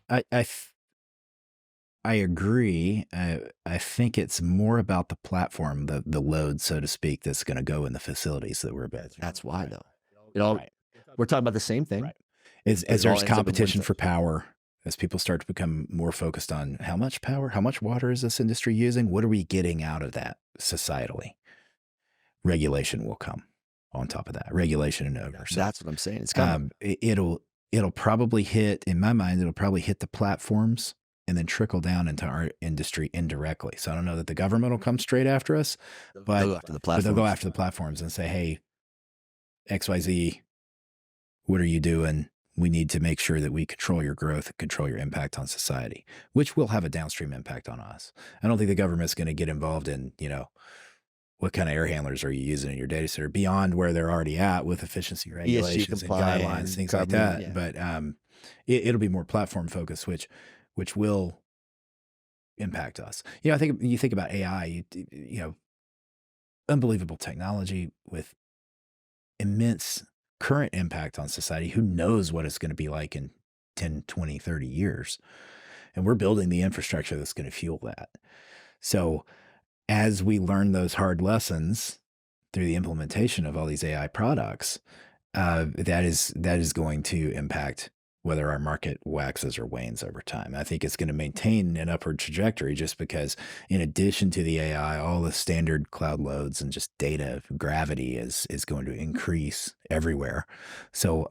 I I agree. I think it's more about the platform, the load, so to speak, that's going to go in the facilities that we're building. That's why, Right. though. It all Right. we're talking about the same thing, Right. but As it all there's ends up in one competition place. for power, as people start to become more focused on how much power, how much water is this industry using? What are we getting out of that societally? Regulation will come on top of that. Regulation and oversight. That's what I'm saying. It's coming. It'll probably hit, in my mind, it'll probably hit the platforms and then trickle down into our industry indirectly. So I don't know that the government will come straight after us, They'll but go after the they'll go platforms. after the platforms and say, hey, XYZ, what are you doing? We need to make sure that we control your growth and control your impact on society, which will have a downstream impact on us. I don't think the government's going to get involved in, what kind of air handlers are you using in your data center beyond where they're already at with efficiency regulations and guidelines, compliant, things like carbon, that. yeah. But it'll be more platform focused, which will impact us. I think when you think about AI, unbelievable technology with immense current impact on society. Who knows what it's going to be like in 10, 20, 30 years? And we're building the infrastructure that's going to fuel that. So as we learn those hard lessons through the implementation of all these AI products, that is going to impact whether our market waxes or wanes over time. I think it's going to maintain an upward trajectory just because, in addition to the AI, all the standard cloud loads and just data gravity is going to increase everywhere. So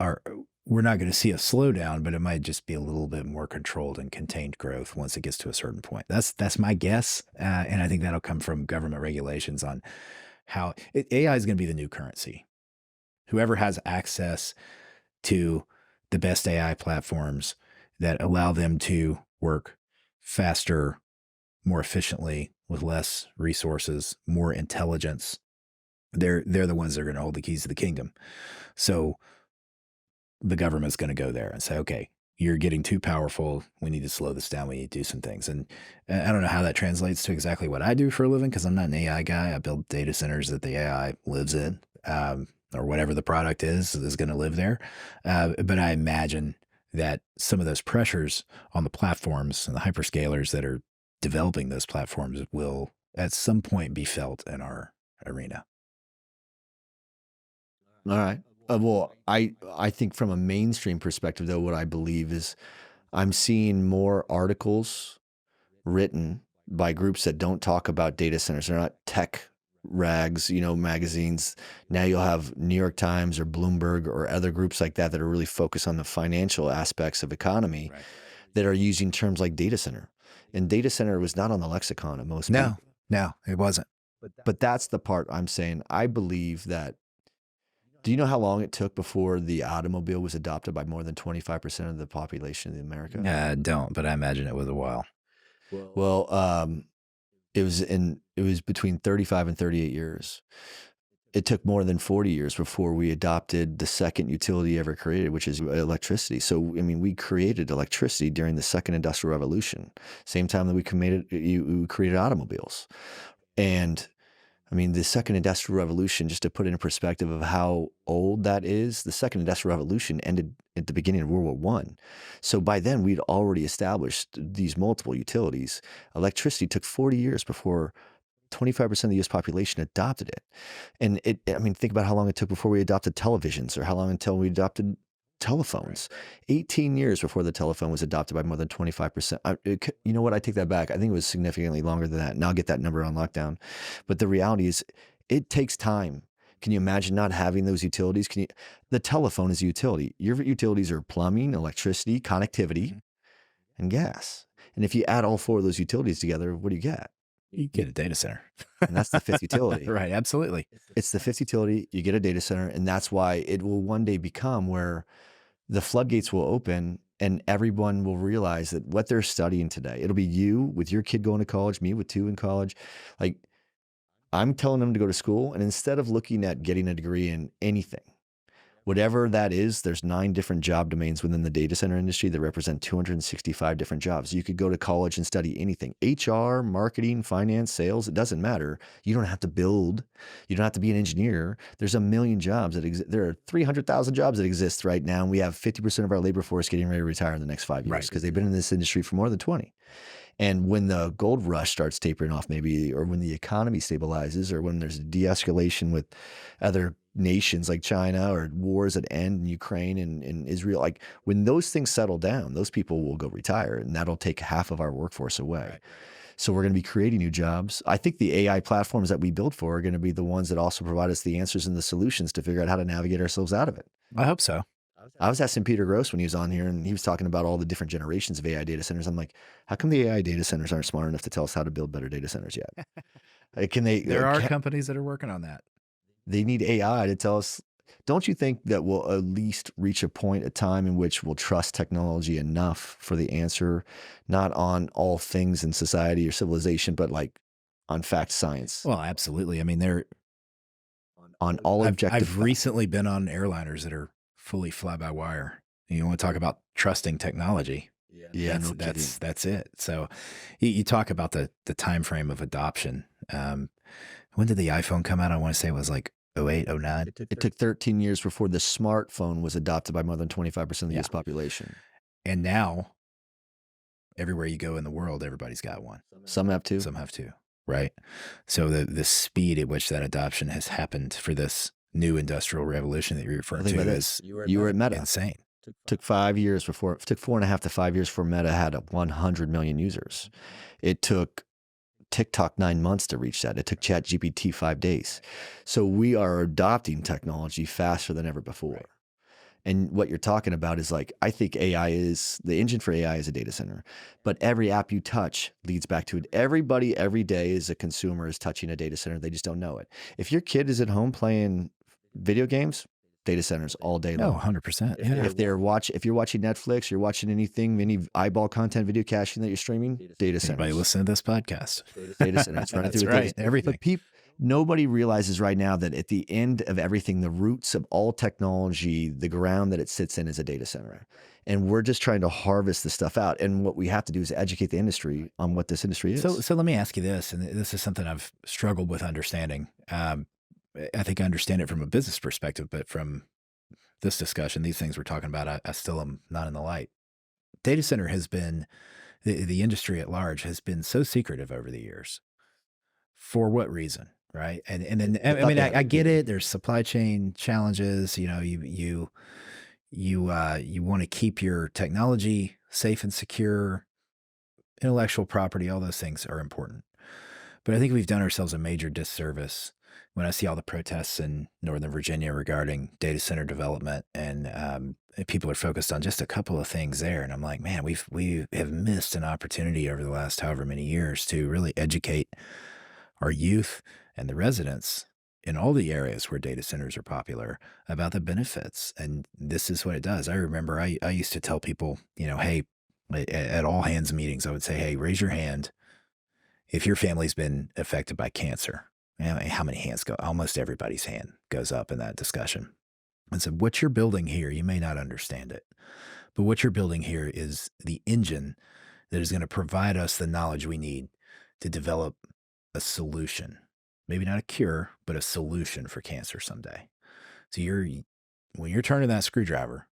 we're not going to see a slowdown, but it might just be a little bit more controlled and contained growth once it gets to a certain point. That's my guess, and I think that'll come from government regulations on how AI is going to be the new currency. Whoever has access to the best AI platforms that allow them to work faster, more efficiently, with less resources, more intelligence, they're the ones that are going to hold the keys to the kingdom. So the government's going to go there and say, okay, you're getting too powerful. We need to slow this down. We need to do some things. And I don't know how that translates to exactly what I do for a living because I'm not an AI guy. I build data centers that the AI lives in, or whatever the product is going to live there. But I imagine that some of those pressures on the platforms and the hyperscalers that are developing those platforms will at some point be felt in our arena. All right. Well, I think from a mainstream perspective, though, what I believe is I'm seeing more articles written by groups that don't talk about data centers. They're not tech rags, magazines. Now you'll have New York Times or Bloomberg or other groups like that are really focused on the financial aspects of economy that are using terms like data center. And data center was not on the lexicon of most people. No, it wasn't. But that's the part I'm saying. I believe that. Do you know how long it took before the automobile was adopted by more than 25% of the population in America? I don't, but I imagine it was a while. Well, it was between 35 and 38 years. It took more than 40 years before we adopted the second utility ever created, which is electricity. So, we created electricity during the second industrial revolution, same time that we created automobiles. And the second industrial revolution, just to put it in perspective of how old that is, the second industrial revolution ended at the beginning of World War I. So by then we'd already established these multiple utilities. Electricity took 40 years before 25% of the US population adopted it. And think about how long it took before we adopted televisions or how long until we adopted telephones. 18 years before the telephone was adopted by more than 25%. You know what? I take that back. I think it was significantly longer than that. And I'll get that number on lockdown. But the reality is it takes time. Can you imagine not having those utilities? The telephone is a utility. Your utilities are plumbing, electricity, connectivity, and gas. And if you add all four of those utilities together, what do you get? You get a data center. And that's the fifth utility. Right, absolutely. It's the fifth utility. You get a data center. And that's why it will one day become where the floodgates will open and everyone will realize that what they're studying today, it'll be you with your kid going to college, me with two in college. Like, I'm telling them to go to school. And instead of looking at getting a degree in anything, Whatever that is, there's 9 different job domains within the data center industry that represent 265 different jobs. You could go to college and study anything, HR, marketing, finance, sales, it doesn't matter. You don't have to build. You don't have to be an engineer. There's a million jobs that exist. There are 300,000 jobs that exist right now. And we have 50% of our labor force getting ready to retire in the next 5 years Right. because they've been in this industry for more than 20. And when the gold rush starts tapering off, maybe, or when the economy stabilizes, or when there's a de-escalation with other nations like China, or wars that end in Ukraine and Israel, like when those things settle down, those people will go retire, and that'll take half of our workforce away. Right. So we're going to be creating new jobs. I think the AI platforms that we build for are going to be the ones that also provide us the answers and the solutions to figure out how to navigate ourselves out of it. I hope so. I was asking Peter Gross when he was on here, and he was talking about all the different generations of AI data centers. I'm like, how come the AI data centers aren't smart enough to tell us how to build better data centers yet? Can they? There are companies that are working on that. They need AI to tell us. Don't you think that we'll at least reach a point, a time in which we'll trust technology enough for the answer, not on all things in society or civilization, but like on fact science, Well, absolutely. I mean, on all objective I've facts? recently been on airliners that are fully fly-by-wire. You want to talk about trusting technology? Yeah, no That's it. So you talk about the time frame of adoption. When did the iPhone come out? I want to say it was like 08, 09. It took 13 years before the smartphone was adopted by more than 25% of the Yeah. US population. And now everywhere you go in the world, everybody's got one. Some have two. Some have two, right? So the speed at which that adoption has happened for this new industrial revolution that you're referring Think to about is You were at Meta. insane. Took 5 years before, it took 4.5 to 5 years before Meta had 100 million users. It took TikTok 9 months to reach that. It took ChatGPT 5 days. So we are adopting technology faster than ever before. Right. And what you're talking about is like, I think AI is, the engine for AI is a data center, but every app you touch leads back to it. Everybody every day as a consumer is touching a data center. They just don't know it. If your kid is at home playing video games, data centers all day No, long. 100%. Yeah. If you're watching Netflix, you're watching anything, any eyeball content, video caching that you're streaming, data centers. Anybody listening to this podcast? Data centers. It's running That's through right. data centers. Everything. But nobody realizes right now that at the end of everything, the roots of all technology, the ground that it sits in is a data center. And we're just trying to harvest the stuff out. And what we have to do is educate the industry on what this industry is. So let me ask you this, and this is something I've struggled with understanding. I think I understand it from a business perspective, but from this discussion, these things we're talking about, I still am not in the light. Data center has been, the industry at large has been so secretive over the years. For what reason, right? And then I mean, I get it. There's supply chain challenges. You know, you want to keep your technology safe and secure. Intellectual property, all those things are important. But I think we've done ourselves a major disservice when I see all the protests in Northern Virginia regarding data center development, and people are focused on just a couple of things there. And I'm like, man, we have missed an opportunity over the last however many years to really educate our youth and the residents in all the areas where data centers are popular about the benefits. And this is what it does. I remember I used to tell people, you know, hey, at all hands meetings, I would say, hey, raise your hand if your family's been affected by cancer. How many hands go? Almost everybody's hand goes up in that discussion. And so what you're building here, you may not understand it, but what you're building here is the engine that is going to provide us the knowledge we need to develop a solution, maybe not a cure, but a solution for cancer someday. So when you're turning that screwdriver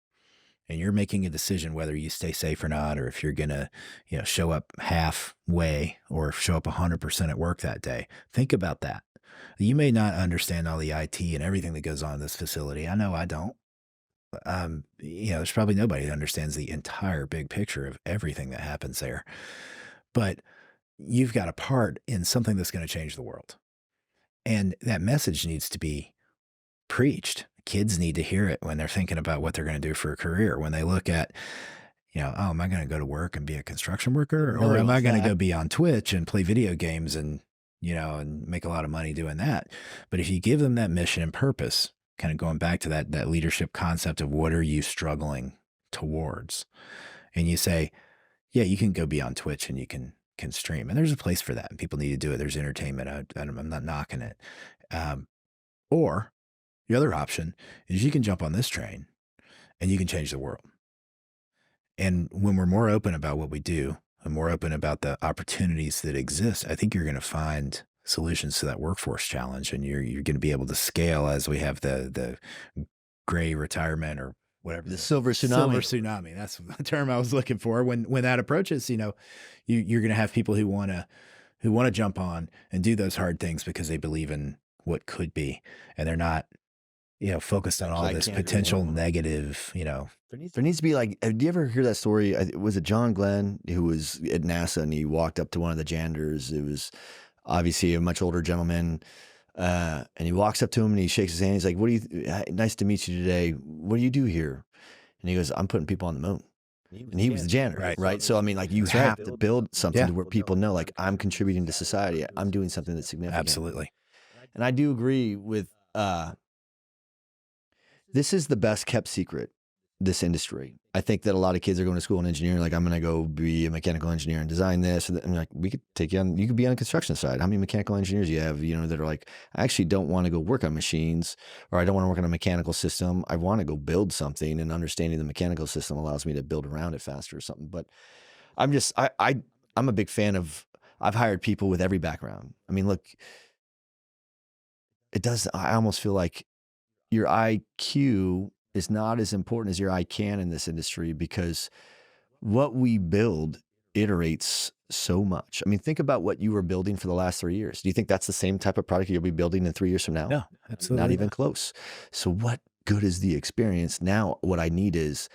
and you're making a decision whether you stay safe or not, or if you're going to, you know, show up halfway or show up 100% at work that day, think about that. You may not understand all the IT and everything that goes on in this facility. I know I don't. You know, there's probably nobody that understands the entire big picture of everything that happens there. But you've got a part in something that's going to change the world. And that message needs to be preached. Kids need to hear it when they're thinking about what they're going to do for a career. When they look at, you know, oh, am I going to go to work and be a construction worker? Or am I going to go be on Twitch and play video games and, you know, and make a lot of money doing that? But if you give them that mission and purpose, kind of going back to that leadership concept of what are you struggling towards? And you say, yeah, you can go be on Twitch and you can stream. And there's a place for that. And people need to do it. There's entertainment. I'm not knocking it. Or The other option is you can jump on this train and you can change the world. And when we're more open about what we do and more open about the opportunities that exist, I think you're going to find solutions to that workforce challenge, and you're going to be able to scale as we have the gray retirement or whatever, The the silver silver tsunami. tsunami. That's the term I was looking for. When that approaches, you're going to have people who want to jump on and do those hard things because they believe in what could be, and they're not focused on all I this can't agree potential more. negative. There needs to be like, do you ever hear that story? Was it John Glenn who was at NASA and he walked up to one of the janitors? It was obviously a much older gentleman. And he walks up to him and he shakes his hand. He's like, nice to meet you today. What do you do here? And he goes, I'm putting people on the moon. And he was the janitor, Right. right? So, I mean, like you That's right. have to build something Yeah. to where people know, like, I'm contributing to society. I'm doing something that's significant. Absolutely. And I do agree with, this is the best kept secret, this industry. I think that a lot of kids are going to school in engineering, like, I'm going to go be a mechanical engineer and design this. And like, we could take you on, you could be on the construction side. How many mechanical engineers you have, that are like, I actually don't want to go work on machines, or I don't want to work on a mechanical system. I want to go build something, and understanding the mechanical system allows me to build around it faster or something. But I'm a big fan of, I've hired people with every background. I mean, look, I almost feel like your IQ is not as important as your I can in this industry, because what we build iterates so much. I mean, think about what you were building for the last 3 years. Do you think that's the same type of product you'll be building in 3 years from now? No, absolutely Not even close. So what good is the experience? Now, what I need is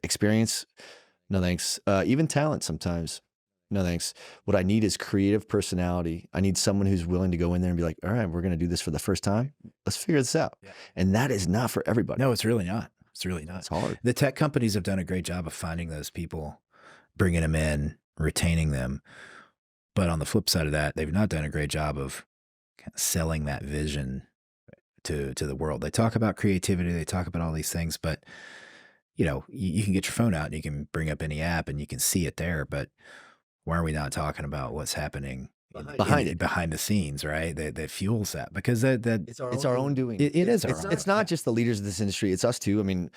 experience. No, thanks. Even talent sometimes. No, thanks. What I need is creative personality. I need someone who's willing to go in there and be like, all right, we're going to do this for the first time. Let's figure this out. Yeah. And that is not for everybody. No, it's really not. It's really not. It's hard. The tech companies have done a great job of finding those people, bringing them in, retaining them. But on the flip side of that, they've not done a great job of kind of selling that vision to the world. They talk about creativity, they talk about all these things, but you can get your phone out and you can bring up any app and you can see it there. But why are we not talking about what's happening behind the scenes, right? That fuels that, because that It's our own doing. it is our own. It's not just the leaders of this industry. It's us too. I mean,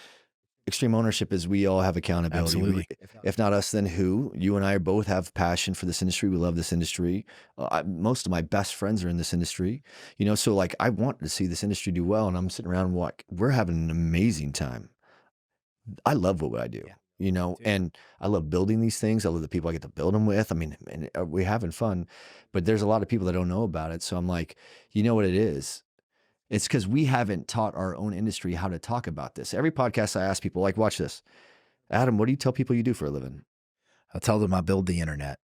extreme ownership is, we all have accountability. Absolutely. If not us, then who? You and I both have passion for this industry. We love this industry. Most of my best friends are in this industry, so like, I want to see this industry do well, and I'm sitting around like, we're having an amazing time. I love what I do. And I love building these things. I love the people I get to build them with. I mean, and we're having fun, but there's a lot of people that don't know about it. So I'm like, you know what it is? It's because we haven't taught our own industry how to talk about this. Every podcast I ask people, like, watch this. Adam, what do you tell people you do for a living? I'll tell them I build the internet.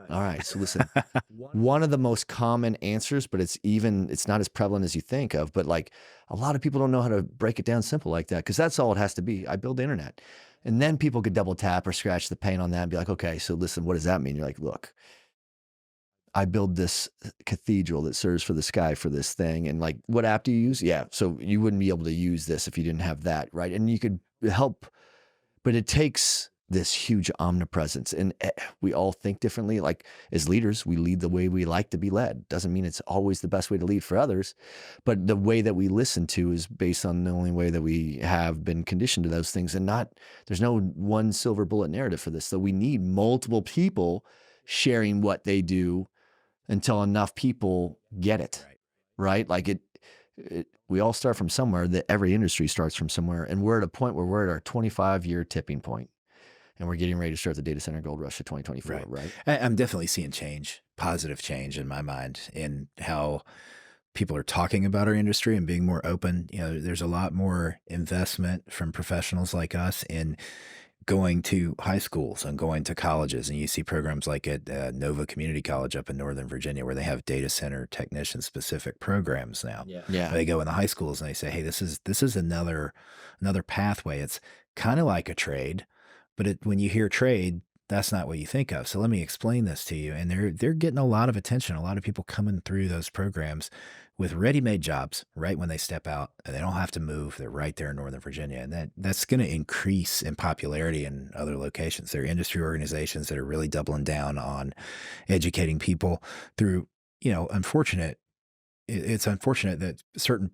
All right. So listen, one of the most common answers, but it's not as prevalent as you think of, but like, a lot of people don't know how to break it down simple like that, because that's all it has to be. I build the internet. And then people could double tap or scratch the paint on that and be like, okay, so listen, what does that mean? You're like, look, I build this cathedral that serves for the sky for this thing. And like, what app do you use? Yeah. So you wouldn't be able to use this if you didn't have that, right? And you could help, but it takes this huge omnipresence, and we all think differently. Like, as leaders, we lead the way we like to be led. Doesn't mean it's always the best way to lead for others, but the way that we listen to is based on the only way that we have been conditioned to those things. And there's no one silver bullet narrative for this. So we need multiple people sharing what they do until enough people get it, right? Like we all start from somewhere. That every industry starts from somewhere, and we're at a point where we're at our 25-year tipping point. And we're getting ready to start the data center gold rush of 2024, right? I'm definitely seeing change, positive change in my mind, in how people are talking about our industry and being more open. There's a lot more investment from professionals like us in going to high schools and going to colleges. And you see programs like at Nova Community College up in Northern Virginia, where they have data center technician specific programs now. Yeah. They go in the high schools and they say, hey, this is another pathway. It's kind of like a trade. But when you hear trade, that's not what you think of. So let me explain this to you. And they're getting a lot of attention. A lot of people coming through those programs with ready-made jobs right when they step out, and they don't have to move. They're right there in Northern Virginia. And that's going to increase in popularity in other locations. There are industry organizations that are really doubling down on educating people through, it's unfortunate that certain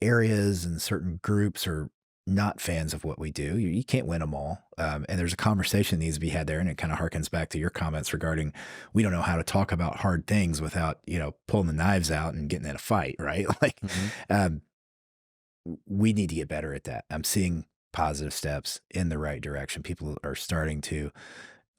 areas and certain groups are not fans of what we do. You can't win them all. And there's a conversation that needs to be had there. And it kind of harkens back to your comments regarding we don't know how to talk about hard things without, pulling the knives out and getting in a fight, right? Like, Mhm. um, we need to get better at that. I'm seeing positive steps in the right direction. People are starting to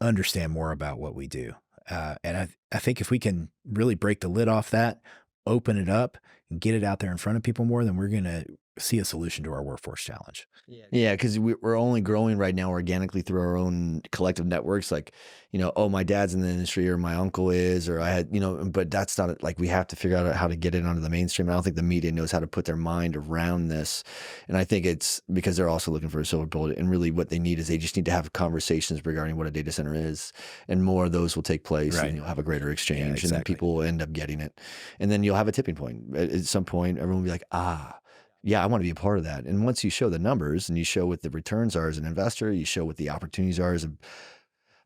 understand more about what we do. And I think if we can really break the lid off that, open it up, and get it out there in front of people more, then we're going to see a solution to our workforce challenge. Yeah, because we're only growing right now organically through our own collective networks. Like, oh, my dad's in the industry, or my uncle is, or I had, but that's not like we have to figure out how to get it onto the mainstream. I don't think the media knows how to put their mind around this, and I think it's because they're also looking for a silver bullet. And really, what they need is they just need to have conversations regarding what a data center is, and more of those will take place, and Right. you'll have a greater exchange, and then Exactly. people will end up getting it, and then you'll have a tipping point. At some point, everyone will be like, ah. Yeah, I want to be a part of that. And once you show the numbers and you show what the returns are as an investor, you show what the opportunities are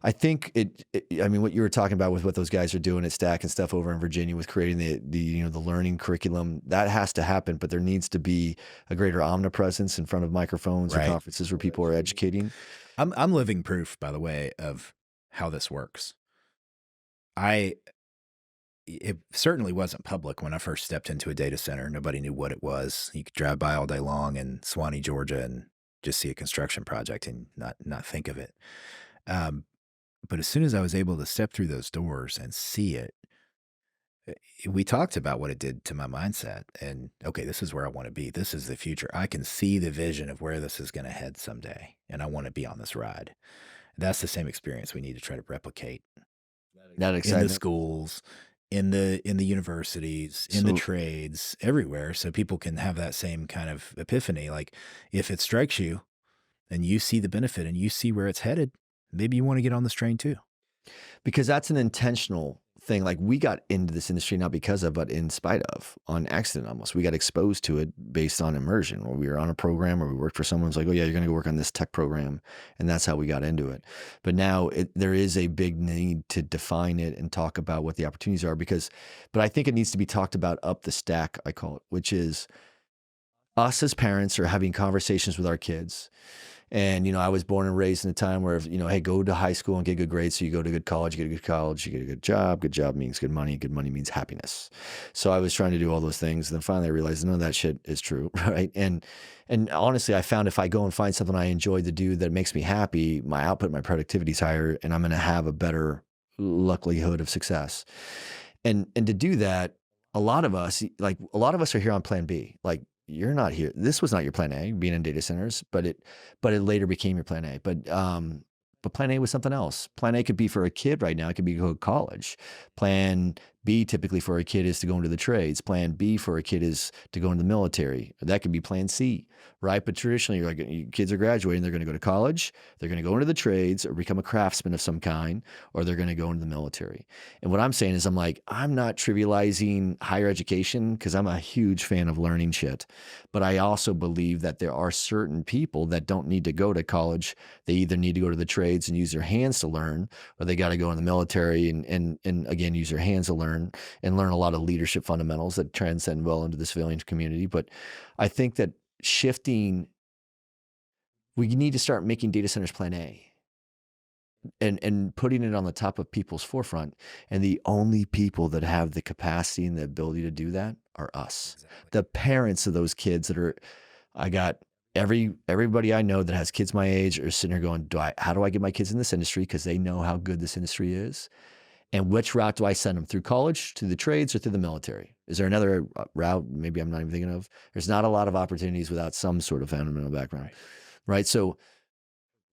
I think I mean, what you were talking about with what those guys are doing at Stack and stuff over in Virginia with creating the learning curriculum, that has to happen, but there needs to be a greater omnipresence in front of microphones or Right. conferences where people are educating. I'm living proof, by the way, of how this works. I It certainly wasn't public when I first stepped into a data center. Nobody knew what it was. You could drive by all day long in Swanee, Georgia, and just see a construction project and not think of it. Um, but as soon as I was able to step through those doors and see it, we talked about what it did to my mindset. And okay, this is where I want to be. This is the future. I can see the vision of where this is going to head someday, and I want to be on this ride. That's the same experience we need to try to replicate That in the excitement. schools, in the universities, in the So trades, everywhere, so people can have that same kind of epiphany. Like, if it strikes you and you see the benefit and you see where it's headed, maybe you wanna get on this train too. because that's an intentional thing. Like, we got into this industry not because of, but in spite of, on accident almost. We got exposed to it based on immersion, where we were on a program or we worked for someone who's like, oh yeah, you're going to go work on this tech program. And that's how we got into it. But now there is a big need to define it and talk about what the opportunities are but I think it needs to be talked about up the stack, I call it, which is us as parents are having conversations with our kids. And, I was born and raised in a time where, hey, go to high school and get good grades. So you go to good college, you get a good college, you get a good job. Good job means good money. Good money means happiness. So I was trying to do all those things. And then finally I realized none of that shit is true. Right. And honestly, I found if I go and find something I enjoy to do that makes me happy, my output, my productivity is higher, and I'm going to have a better likelihood of success. And to do that, a lot of us are here on plan B. Like, you're not here. This was not your plan A, being in data centers, but it later became your plan A. But plan A was something else. Plan A could be for a kid right now. It could be go to college. Plan B typically for a kid is to go into the trades. Plan B for a kid is to go into the military. That could be plan C, right? But traditionally, kids are graduating. They're going to go to college. They're going to go into the trades or become a craftsman of some kind, or they're going to go into the military. And what I'm saying is, I'm not trivializing higher education because I'm a huge fan of learning shit. But I also believe that there are certain people that don't need to go to college. They either need to go to the trades and use their hands to learn, or they got to go in the military and again, use their hands to learn and learn a lot of leadership fundamentals that transcend well into the civilian community. But I think that we need to start making data centers plan A and putting it on the top of people's forefront. And the only people that have the capacity and the ability to do that are us, Exactly. the parents of those kids I got everybody I know that has kids my age are sitting here going, how do I get my kids in this industry? Because they know how good this industry is. And which route do I send them? Through college, through the trades, or through the military? Is there another route maybe I'm not even thinking of? There's not a lot of opportunities without some sort of fundamental background, right? So,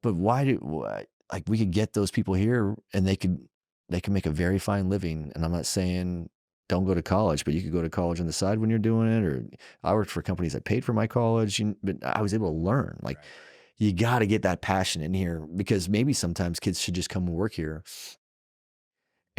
but like, we could get those people here and they can make a very fine living. And I'm not saying don't go to college, but you could go to college on the side when you're doing it. Or I worked for companies that paid for my college, but I was able to learn. Like, you got to get that passion in here, because maybe sometimes kids should just come and work here.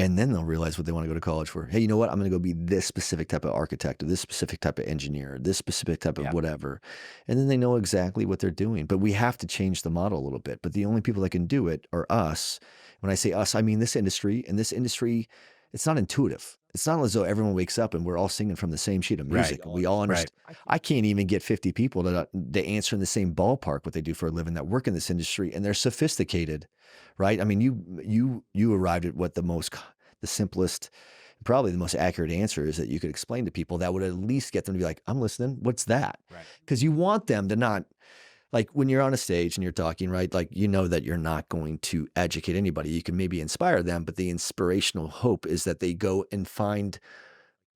And then they'll realize what they want to go to college for. Hey, you know what? I'm going to go be this specific type of architect, or this specific type of engineer, or this specific type of Yeah. whatever. And then they know exactly what they're doing. But we have to change the model a little bit. But the only people that can do it are us. When I say us, I mean this industry. And this industry, it's not intuitive. It's not as though everyone wakes up and we're all singing from the same sheet of Right. music. We all Right. understand. I can't even get 50 people to answer in the same ballpark what they do for a living that work in this industry, and they're sophisticated, right? I mean, you arrived at what the simplest, probably the most accurate answer is that you could explain to people that would at least get them to be like, I'm listening. What's that? Right. Because you want them to not, like when you're on a stage and you're talking, right? Like, you know that you're not going to educate anybody. You can maybe inspire them, but the inspirational hope is that they go and find,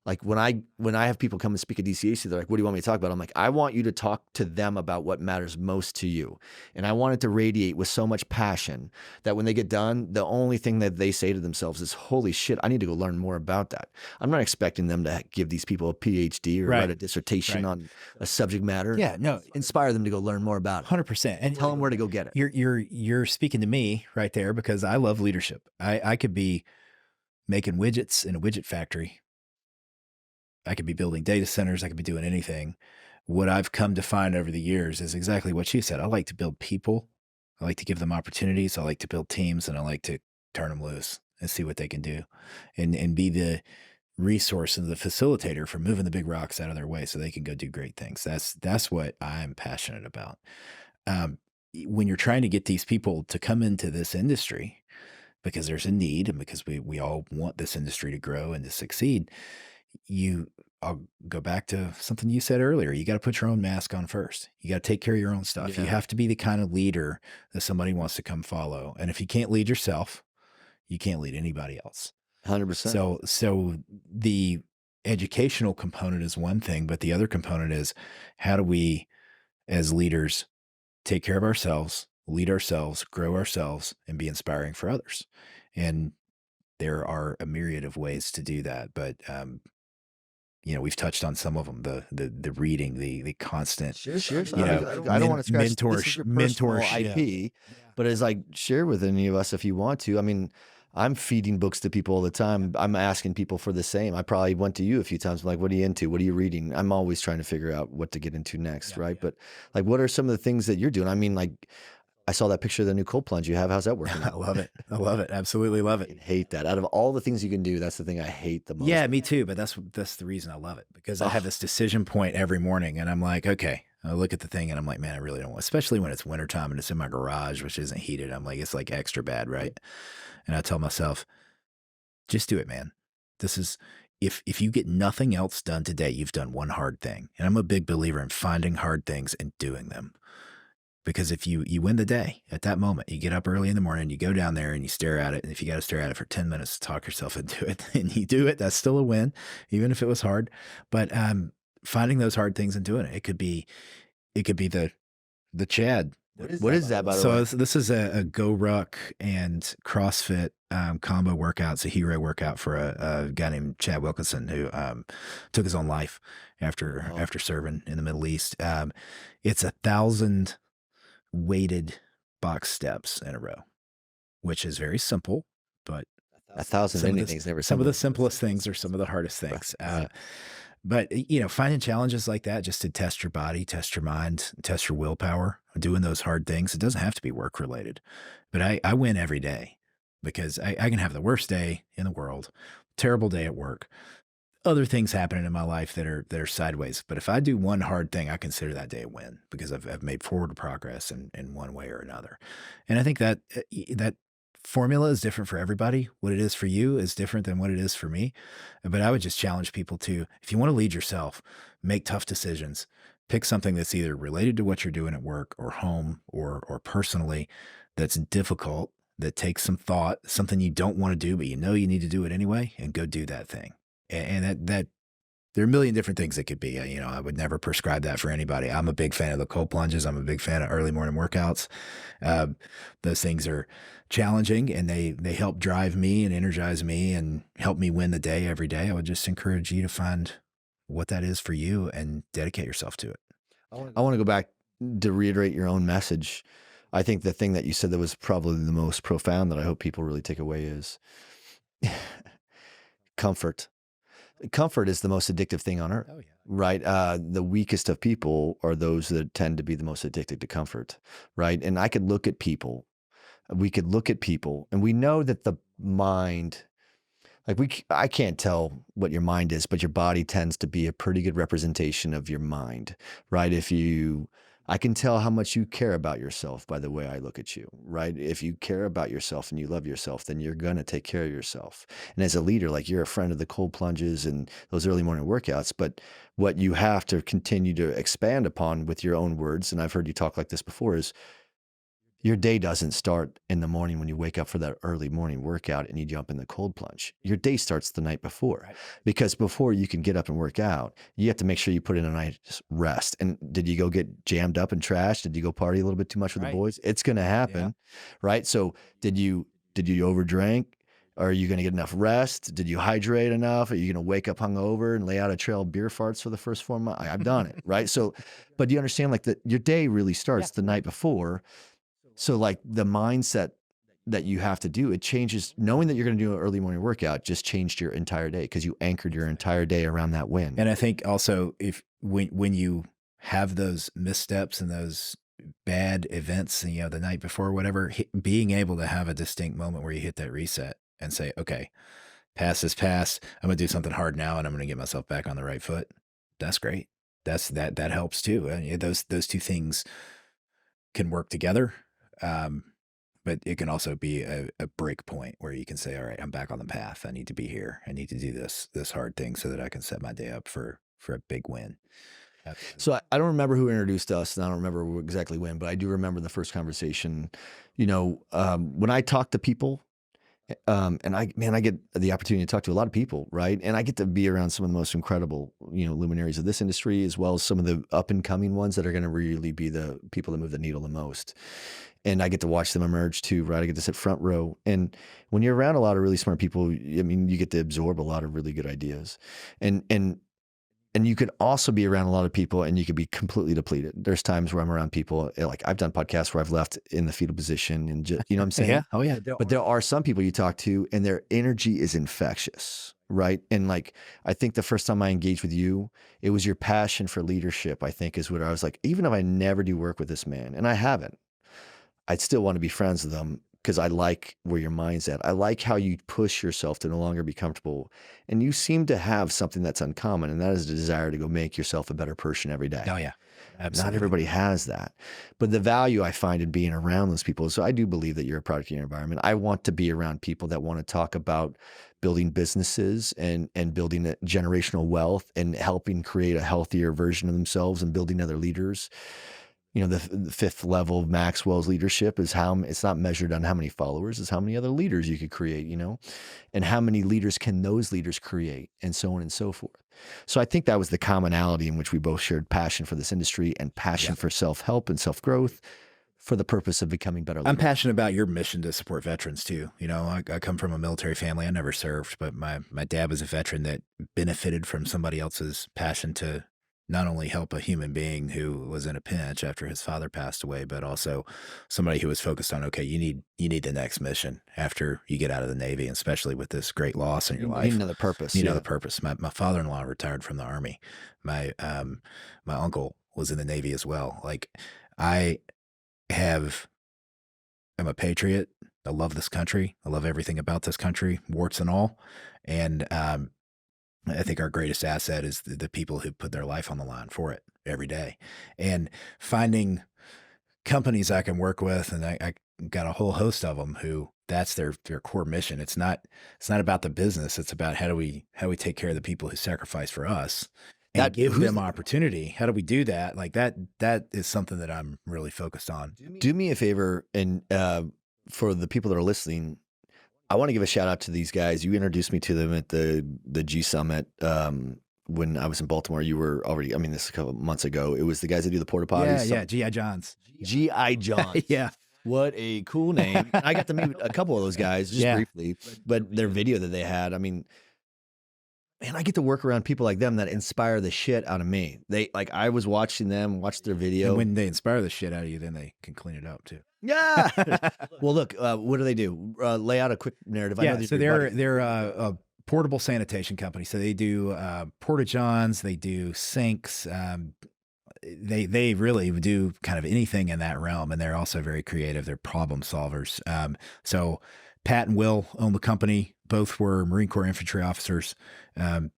like when I have people come and speak at DCAC, they're like, "What do you want me to talk about?" I'm like, "I want you to talk to them about what matters most to you." And I want it to radiate with so much passion that when they get done, the only thing that they say to themselves is, "Holy shit, I need to go learn more about that." I'm not expecting them to give these people a PhD or Right. write a dissertation Right. on a subject matter. Yeah, no, Inspire them to go learn more about it. 100%. And Tell them where to go get it. you're speaking to me right there because I love leadership. I could be making widgets in a widget factory. I could be building data centers. I could be doing anything. What I've come to find over the years is exactly what you said. I like to build people. I like to give them opportunities. I like to build teams, and I like to turn them loose and see what they can do, and be the resource and the facilitator for moving the big rocks out of their way so they can go do great things. That's what I'm passionate about. When you're trying to get these people to come into this industry because there's a need and because we all want this industry to grow and to succeed, I'll go back to something you said earlier. You got to put your own mask on first. You got to take care of your own stuff. You Yeah. have to be the kind of leader that somebody wants to come follow. And if you can't lead yourself, you can't lead anybody else. 100%. So the educational component is one thing, but the other component is how do we, as leaders, take care of ourselves, lead ourselves, grow ourselves, and be inspiring for others. And there are a myriad of ways to do that, but we've touched on some of them: the reading, the constant, Share. you know, I don't want to scratch this is your personal mentorship. IP, but it's like, share with any of us if you want to. I mean, I'm feeding books to people all the time. I'm asking people for the same. I probably went to you a few times. I'm like, what are you into? What are you reading? I'm always trying to figure out what to get into next, right? But like, what are some of the things that you're doing? I mean, like, I saw that picture of the new cold plunge you have. How's that working I out? love it. I love it. Absolutely love I it. hate that. Out of all the things you can do, that's the thing I hate the most. Yeah, me too. But that's the reason I love it, because I have this decision point every morning, and I'm like, okay, I look at the thing, and I'm like, man, I really don't want, especially when it's wintertime and it's in my garage, which isn't heated. I'm like, it's like extra bad, right? And I tell myself, just do it, man. This is, if you get nothing else done today, you've done one hard thing. And I'm a big believer in finding hard things and doing them. Because if you win the day at that moment, you get up early in the morning, you go down there and you stare at it. And if you got to stare at it for 10 minutes to talk yourself into it and you do it, that's still a win, even if it was hard. But finding those hard things and doing it, it could be the Chad. What is that, by the way? So this is a Go Ruck and CrossFit combo workout. It's a hero workout for a guy named Chad Wilkinson who took his own life after serving in the Middle East. It's 1,000 weighted box steps in a row, which is very simple, but 1,000 anything's never some of the simple. simplest things are some of the hardest things. Right. But finding challenges like that just to test your body, test your mind, test your willpower, doing those hard things. It doesn't have to be work related, but I win every day because I can have the worst day in the world, terrible day at work, other things happening in my life that are sideways. But if I do one hard thing, I consider that day a win because I've made forward progress in one way or another. And I think that that formula is different for everybody. What it is for you is different than what it is for me. But I would just challenge people to, if you want to lead yourself, make tough decisions. Pick something that's either related to what you're doing at work or home or personally that's difficult, that takes some thought, something you don't want to do, but you know you need to do it anyway, and go do that thing. And that there are a million different things it could be. I would never prescribe that for anybody. I'm a big fan of the cold plunges. I'm a big fan of early morning workouts. Those things are challenging and they help drive me and energize me and help me win the day every day. I would just encourage you to find what that is for you and dedicate yourself to it. I want to go back to reiterate your own message. I think the thing that you said that was probably the most profound that I hope people really take away is comfort. Comfort is the most addictive thing on earth, right? The weakest of people are those that tend to be the most addicted to comfort, right? And we could look at people, and we know that the mind, Like I can't tell what your mind is, but your body tends to be a pretty good representation of your mind, right? I can tell how much you care about yourself by the way I look at you, right? If you care about yourself and you love yourself, then you're going to take care of yourself. And as a leader, like you're a friend of the cold plunges and those early morning workouts, but what you have to continue to expand upon with your own words, and I've heard you talk like this before, is your day doesn't start in the morning when you wake up for that early morning workout and you jump in the cold plunge. Your day starts the night before, because before you can get up and work out, you have to make sure you put in a night's rest. And did you go get jammed up and trashed? Did you go party a little bit too much with the boys? It's going to happen, right? So did you overdrink? Are you going to get enough rest? Did you hydrate enough? Are you going to wake up hungover and lay out a trail of beer farts for the first 4 months? I've done it, right? So, but do you understand like that your day really starts the night before. So like the mindset that you have to do, it changes. Knowing that you're going to do an early morning workout just changed your entire day because you anchored your entire day around that win. And I think also when you have those missteps and those bad events, the night before, whatever, being able to have a distinct moment where you hit that reset and say, okay, past is past. I'm going to do something hard now and I'm going to get myself back on the right foot. That's great. That helps too. And those two things can work together. But it can also be a break point where you can say, all right, I'm back on the path. I need to be here. I need to do this hard thing so that I can set my day up for a big win. So I don't remember who introduced us, and I don't remember exactly when, but I do remember the first conversation. When I talk to people, and I get the opportunity to talk to a lot of people, right? And I get to be around some of the most incredible, luminaries of this industry, as well as some of the up and coming ones that are going to really be the people that move the needle the most. And I get to watch them emerge too, right? I get to sit front row. And when you're around a lot of really smart people, I mean, you get to absorb a lot of really good ideas. And you could also be around a lot of people and you could be completely depleted. There's times where I'm around people, like I've done podcasts where I've left in the fetal position and just, you know what I'm saying? Yeah. Oh yeah. But there are some people you talk to and their energy is infectious, right? And like, I think the first time I engaged with you, it was your passion for leadership, I think is what I was like, even if I never do work with this man, and I haven't, I'd still want to be friends with them because I like where your mind's at. I like how you push yourself to no longer be comfortable. And you seem to have something that's uncommon, and that is the desire to go make yourself a better person every day. Oh yeah. Absolutely. Not everybody has that. But the value I find in being around those people, so I do believe that you're a product of your environment. I want to be around people that want to talk about building businesses and building a generational wealth and helping create a healthier version of themselves and building other leaders. The fifth level of Maxwell's leadership is how it's not measured on how many followers, it's how many other leaders you could create, and how many leaders can those leaders create, and so on and so forth. So I think that was the commonality in which we both shared passion for this industry and passion for self-help and self-growth for the purpose of becoming better leaders. I'm passionate about your mission to support veterans too. I come from a military family. I never served, but my dad was a veteran that benefited from somebody else's passion to not only help a human being who was in a pinch after his father passed away, but also somebody who was focused on, okay, you need the next mission after you get out of the Navy, and especially with this great loss in your life. You need another purpose. You know, the purpose. My father-in-law retired from the Army. My uncle was in the Navy as well. Like I'm a patriot. I love this country. I love everything about this country, warts and all. And I think our greatest asset is the people who put their life on the line for it every day, and finding companies I can work with. And I got a whole host of them who that's their core mission. It's not about the business. It's about how do we take care of the people who sacrifice for us and give them opportunity. How do we do that? Like that is something that I'm really focused on. Do me a favor. And, for the people that are listening, I want to give a shout out to these guys. You introduced me to them at the G Summit when I was in Baltimore. You were already, this is a couple months ago. It was the guys that do the porta potties. Yeah, G.I. John's. G.I. John's. Yeah. What a cool name. I got to meet a couple of those guys just briefly, but their video that they had, man, I get to work around people like them that inspire the shit out of me. I was watching them, watched their video. And when they inspire the shit out of you, then they can clean it up too. Yeah. Well, look, what do they do? Lay out a quick narrative. So they're a portable sanitation company. So they do porta johns, they do sinks. They really do kind of anything in that realm, and they're also very creative. They're problem solvers. So Pat and Will own the company. Both were Marine Corps infantry officers,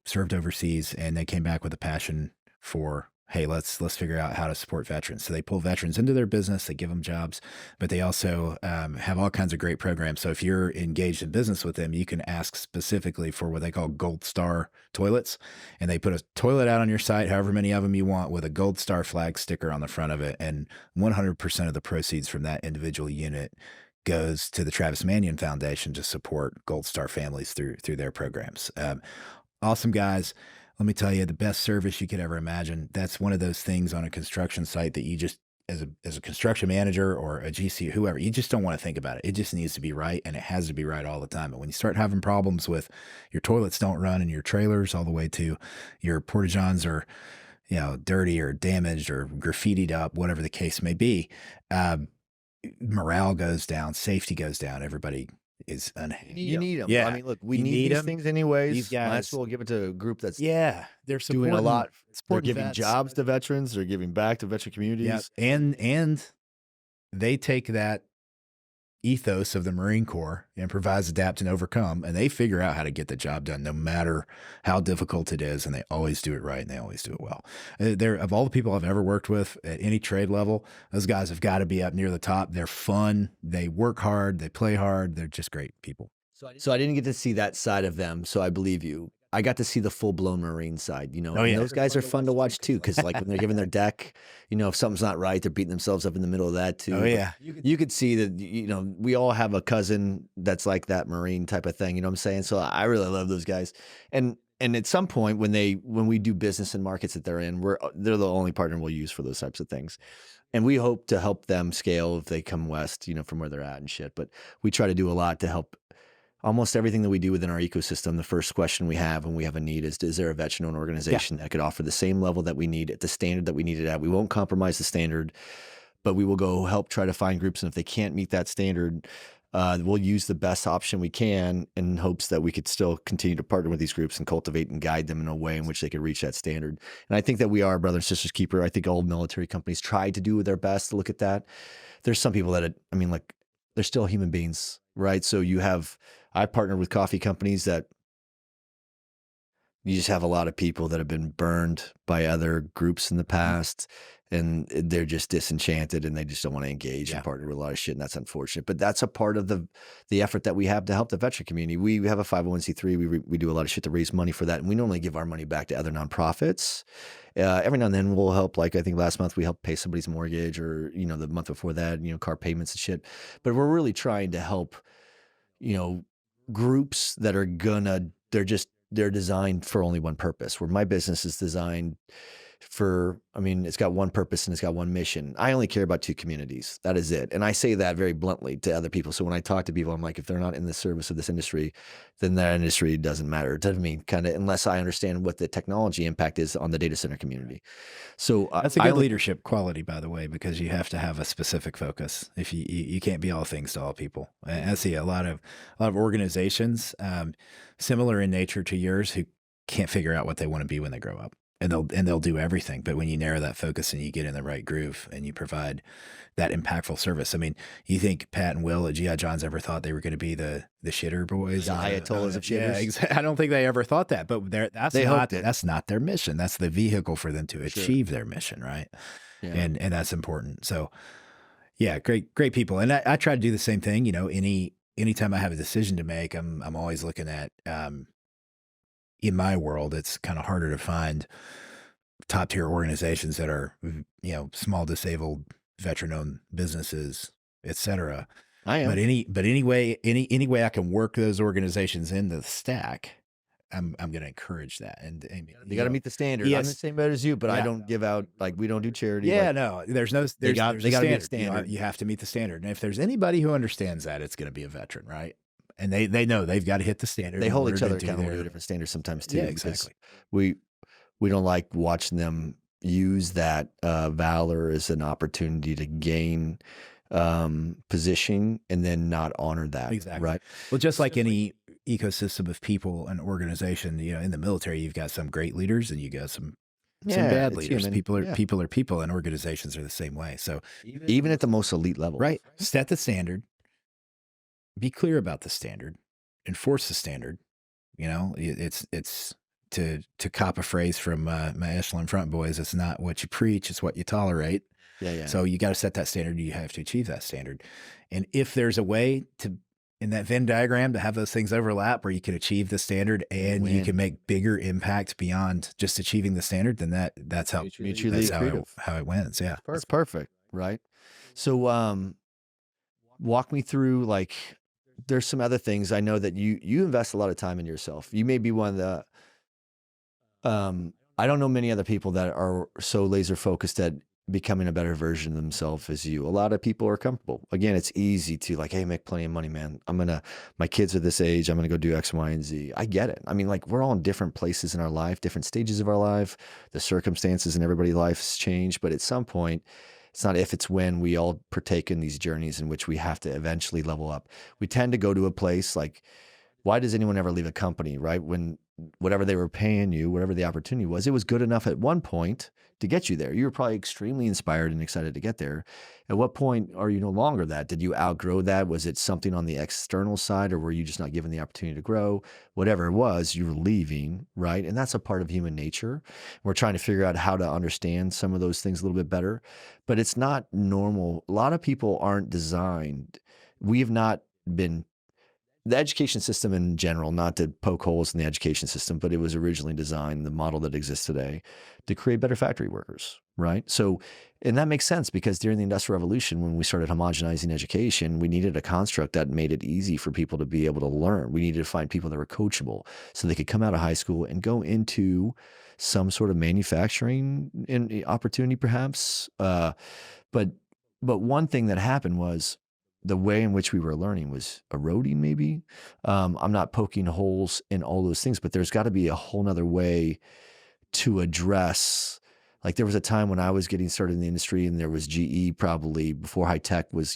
served overseas, and they came back with a passion for, hey, let's figure out how to support veterans. So they pull veterans into their business, they give them jobs, but they also have all kinds of great programs. So if you're engaged in business with them, you can ask specifically for what they call Gold Star toilets, and they put a toilet out on your site, however many of them you want, with a Gold Star flag sticker on the front of it, and 100% of the proceeds from that individual unit goes to the Travis Manion Foundation to support Gold Star families through their programs. Awesome guys. Let me tell you, the best service you could ever imagine. That's one of those things on a construction site that you just, as a construction manager or a GC, whoever, you just don't want to think about it. It just needs to be right, and it has to be right all the time. And when you start having problems with your toilets don't run in your trailers, all the way to your porta-johns are, dirty or damaged or graffitied up, whatever the case may be, morale goes down, safety goes down. Everybody is unhappy. You need them. Yeah. I mean, look, we You need need these 'em. things anyways. These Might guys- as well give it to a group that's Yeah. They're doing a lot. They're supporting giving vets. jobs to veterans. They're giving back to veteran communities. Yeah. And they take that ethos of the Marine Corps, improvise, adapt, and overcome, and they figure out how to get the job done no matter how difficult it is, and they always do it right, and they always do it well. They're, of all the people I've ever worked with at any trade level, those guys have got to be up near the top. They're fun, they work hard, they play hard, they're just great people. So I didn't get to see that side of them, so I believe you. I got to see the full-blown Marine side, Oh, and yeah. those guys are fun to watch too, because like when they're giving their deck, if something's not right, they're beating themselves up in the middle of that too. Oh, But yeah. you could see that, we all have a cousin that's like that Marine type of thing, you know what I'm saying? So I really love those guys. And at some point when we do business in markets that they're in, they're the only partner we'll use for those types of things. And we hope to help them scale if they come west, from where they're at and shit. But we try to do a lot to help. Almost everything that we do within our ecosystem, the first question we have when we have a need is there a veteran-owned organization that could offer the same level that we need at the standard that we need it at? We won't compromise the standard, but we will go help try to find groups. And if they can't meet that standard, we'll use the best option we can in hopes that we could still continue to partner with these groups and cultivate and guide them in a way in which they could reach that standard. And I think that we are brother and sisters keeper. I think all military companies try to do their best to look at that. There's some people that, they're still human beings, right? So I partnered with coffee companies that you just have a lot of people that have been burned by other groups in the past, and they're just disenchanted and they just don't want to engage and partner with a lot of shit, and that's unfortunate. But that's a part of the effort that we have to help the veteran community. We have a 501c3. We do a lot of shit to raise money for that, and we normally give our money back to other nonprofits. Every now and then we'll help, like I think last month we helped pay somebody's mortgage, or the month before that, car payments and shit. But we're really trying to help, groups that are they're designed for only one purpose, where my business is designed for, it's got one purpose and it's got one mission. I only care about two communities. That is it. And I say that very bluntly to other people. So when I talk to people, I'm like, if they're not in the service of this industry, then that industry doesn't matter. It doesn't mean unless I understand what the technology impact is on the data center community. So that's a good leadership quality, by the way, because you have to have a specific focus. If you can't be all things to all people. I see a lot of organizations, similar in nature to yours, who can't figure out what they want to be when they grow up. And they'll do everything. But when you narrow that focus and you get in the right groove and you provide that impactful service, you think Pat and Will at G.I. John's ever thought they were going to be the shitter boys? The Ayatollahs of shitters? Yeah, exactly. I don't think they ever thought that. But that's not their mission. That's the vehicle for them to achieve their mission, right? Yeah. And that's important. So, yeah, great people. And I try to do the same thing. Anytime I have a decision to make, I'm always looking at. In my world, it's kind of harder to find top tier organizations that are, small disabled veteran owned businesses, et cetera. I am. But any way I can work those organizations into the stack, I'm going to encourage that. And you got to meet the standard. Yes. I'm the same boat as you, but I don't give out, we don't do charity. Yeah, no, there's a they got to meet the standard. You have to meet the standard. And if there's anybody who understands that, it's going to be a veteran, right? And they know they've got to hit the standard. They hold each other accountable to different standards sometimes too. Yeah, exactly. We don't like watching them use that valor as an opportunity to gain position and then not honor that. Exactly. Right. Well, just like any ecosystem of people and organization, in the military, you've got some great leaders and you got some bad leaders. Human. People are people, and organizations are the same way. So even at the most elite level, right, set the standard. be clear about the standard, enforce the standard. You know, it's to cop a phrase from my Echelon Front boys. It's not what you preach; it's what you tolerate. Yeah, yeah. So you got to set that standard. You have to achieve that standard. And if there's a way to, in that Venn diagram, to have those things overlap where you can achieve the standard and you Win. can make bigger impact beyond just achieving the standard, then that's how Mutually accretive. how it wins. Yeah. That's perfect, right? So, walk me through, like, there's some other things. I know that you invest a lot of time in yourself. You may be one of the I don't know many other people that are so laser focused at becoming a better version of themselves as you. A lot of people are comfortable. Again, it's easy to, like, hey, make plenty of money, man. My kids are this age. I'm gonna go do X, Y, and Z. I get it. I mean, like, we're all in different places in our life, different stages of our life. The circumstances in everybody's lives change, but at some point, it's not if, it's when we all partake in these journeys in which we have to eventually level up. We tend to go to a place like, why does anyone ever leave a company, right? When whatever they were paying you, whatever the opportunity was, it was good enough at one point to get you there. You were probably extremely inspired and excited to get there. At what point are you no longer that? Did you outgrow that? Was it something on the external side, or were you just not given the opportunity to grow? Whatever it was, you were leaving, right? And that's a part of human nature. We're trying to figure out how to understand some of those things a little bit better, but it's not normal. A lot of people aren't designed. We have not been the education system in general, not to poke holes in the education system, but it was originally designed, the model that exists today, to create better factory workers, right? So, and that makes sense because during the Industrial Revolution, when we started homogenizing education, we needed a construct that made it easy for people to be able to learn. We needed to find people that were coachable so they could come out of high school and go into some sort of manufacturing opportunity, perhaps. But one thing that happened was, the way in which we were learning was eroding, maybe. I'm not poking holes in all those things, but there's got to be a whole nother way to address. Like, there was a time when I was getting started in the industry, and there was GE, probably before high tech was,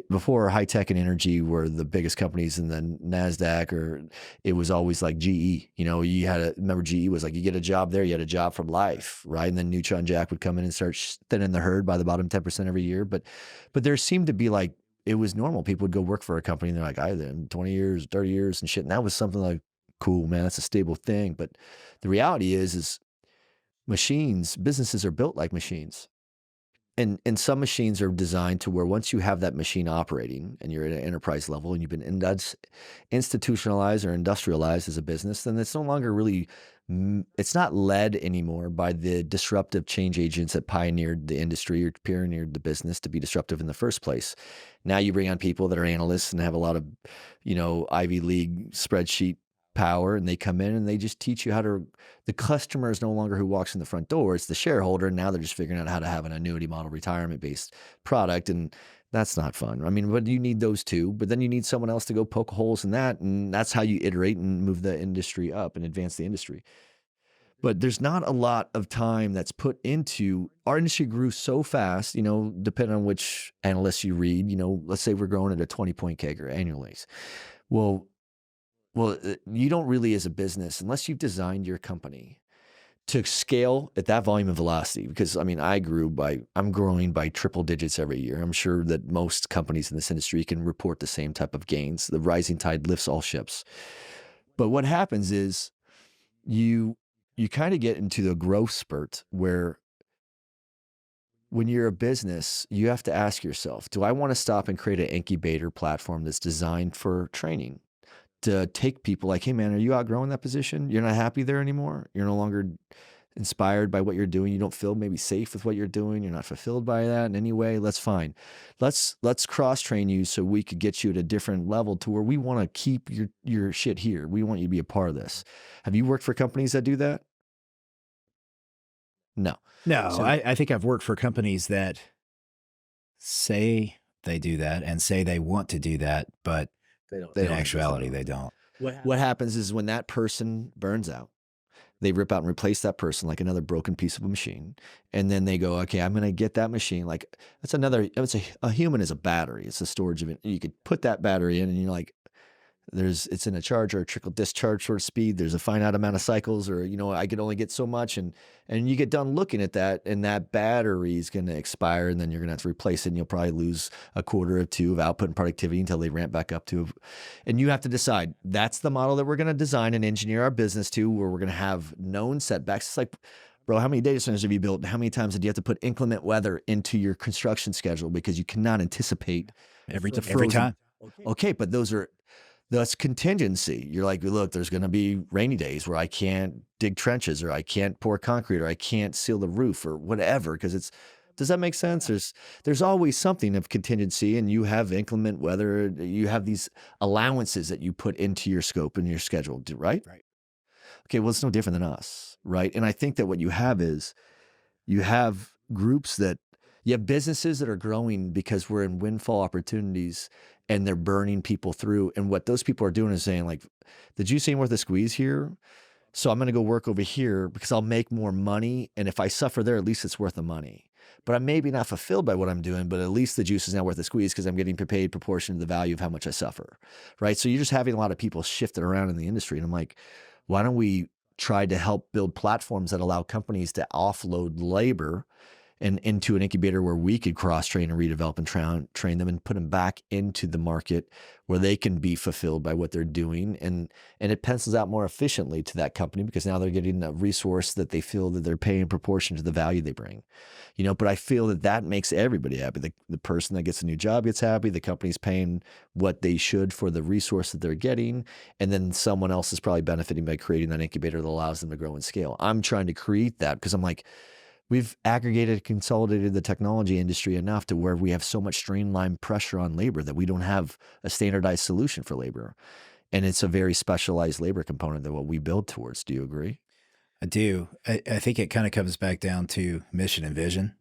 before high tech and energy were the biggest companies in the NASDAQ, or it was always like GE. You had to remember, GE was like, you get a job there, you had a job for life, right? And then Neutron Jack would come in and start thinning the herd by the bottom 10% every year. But there seemed to be, like, it was normal. People would go work for a company and they're like, I did 20 years, 30 years and shit. And that was something like, cool, man, that's a stable thing. But the reality is businesses are built like machines. And some machines are designed to where once you have that machine operating and you're at an enterprise level and you've been institutionalized or industrialized as a business, then it's no longer really, it's not led anymore by the disruptive change agents that pioneered the industry or pioneered the business to be disruptive in the first place. Now you bring on people that are analysts and have a lot of, Ivy League spreadsheet power, and they come in and they just teach you the customer is no longer who walks in the front door, it's the shareholder. And now they're just figuring out how to have an annuity model retirement based product. And that's not fun. I mean, but you need those too, but then you need someone else to go poke holes in that. And that's how you iterate and move the industry up and advance the industry. But there's not a lot of time that's put into our industry. Grew so fast, depending on which analysts you read, let's say we're growing at a 20-point CAGR annually. Well, you don't really, as a business, unless you've designed your company to scale at that volume and velocity, because I mean, I'm growing by triple digits every year. I'm sure that most companies in this industry can report the same type of gains. The rising tide lifts all ships. But what happens is you kind of get into the growth spurt where, when you're a business, you have to ask yourself, do I want to stop and create an incubator platform that's designed for training? To take people like, hey man, are you outgrowing that position? You're not happy there anymore. You're no longer inspired by what you're doing. You don't feel maybe safe with what you're doing. You're not fulfilled by that in any way. That's fine. Let's cross train you so we could get you at a different level to where we want to keep your shit here. We want you to be a part of this. Have you worked for companies that do that? No. No, I think I've worked for companies that say they do that and say they want to do that, but in actuality, they don't. What happens is, when that person burns out, they rip out and replace that person like another broken piece of a machine. And then they go, okay, I'm going to get that machine. Like, a human is a battery. It's a storage of it. You could put that battery in and you're like, It's in a charge or a trickle discharge sort of speed. There's a finite amount of cycles, or I could only get so much, and you get done looking at that, and that battery is going to expire, and then you're going to have to replace it, and you'll probably lose a quarter or two of output and productivity until they ramp back up to, and you have to decide that's the model that we're going to design and engineer our business to, where we're going to have known setbacks. It's like, bro, how many data centers have you built? How many times did you have to put inclement weather into your construction schedule because you cannot anticipate Every the every frozen? time. Okay, but that's contingency. You're like, look, there's going to be rainy days where I can't dig trenches, or I can't pour concrete, or I can't seal the roof, or whatever. Because does that make sense? There's always something of contingency, and you have inclement weather. You have these allowances that you put into your scope and your schedule, right? Right. Okay, well, it's no different than us, right? And I think that what you have is you have you have businesses that are growing because we're in windfall opportunities, and they're burning people through. And what those people are doing is saying, like, the juice ain't worth the squeeze here. So I'm going to go work over here because I'll make more money. And if I suffer there, at least it's worth the money. But I'm maybe not fulfilled by what I'm doing, but at least the juice is not worth the squeeze because I'm getting paid proportion to the value of how much I suffer, right? So you're just having a lot of people shifted around in the industry. And I'm like, why don't we try to help build platforms that allow companies to offload labor and into an incubator where we could cross-train and redevelop and train them and put them back into the market where they can be fulfilled by what they're doing. And it pencils out more efficiently to that company because now they're getting a resource that they feel that they're paying in proportion to the value they bring. But I feel that makes everybody happy. The person that gets a new job gets happy. The company's paying what they should for the resource that they're getting. And then someone else is probably benefiting by creating that incubator that allows them to grow and scale. I'm trying to create that because I'm like, we've aggregated, consolidated the technology industry enough to where we have so much streamlined pressure on labor that we don't have a standardized solution for labor. And it's a very specialized labor component than what we build towards. Do you agree? I do. I think it kind of comes back down to mission and vision.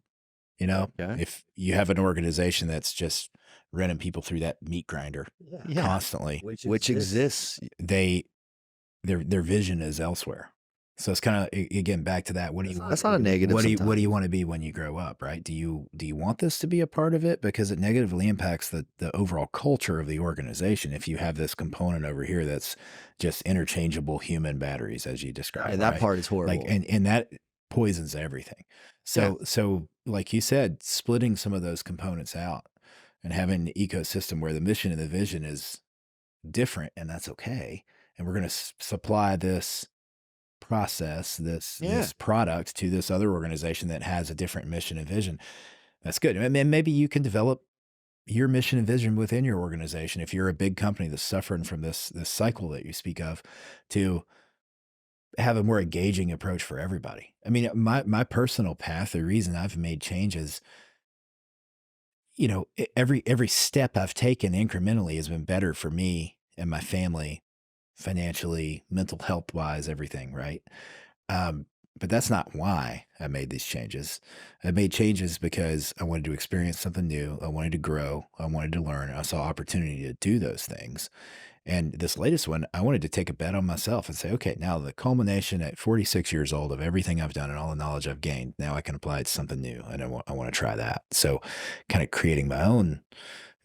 Okay. If you have an organization that's just running people through that meat grinder Yeah. constantly, Which exists. their vision is elsewhere. So it's kind of, again, back to that. That's not a negative. What do you want to be when you grow up, right? Do you want this to be a part of it? Because it negatively impacts the overall culture of the organization if you have this component over here that's just interchangeable human batteries, as you described. And that right? part is horrible. And that poisons everything. So like you said, splitting some of those components out and having an ecosystem where the mission and the vision is different, and that's okay. And we're going to supply this process, this product to this other organization that has a different mission and vision. That's good. And maybe you can develop your mission and vision within your organization if you're a big company that's suffering from this cycle that you speak of, to have a more engaging approach for everybody. I mean, my personal path, the reason I've made changes, every step I've taken incrementally has been better for me and my family, financially, mental health wise, everything. Right. But that's not why I made these changes. I made changes because I wanted to experience something new. I wanted to grow. I wanted to learn. I saw opportunity to do those things. And this latest one, I wanted to take a bet on myself and say, okay, now the culmination at 46 years old of everything I've done and all the knowledge I've gained, now I can apply it to something new. And I want to try that. So kind of creating my own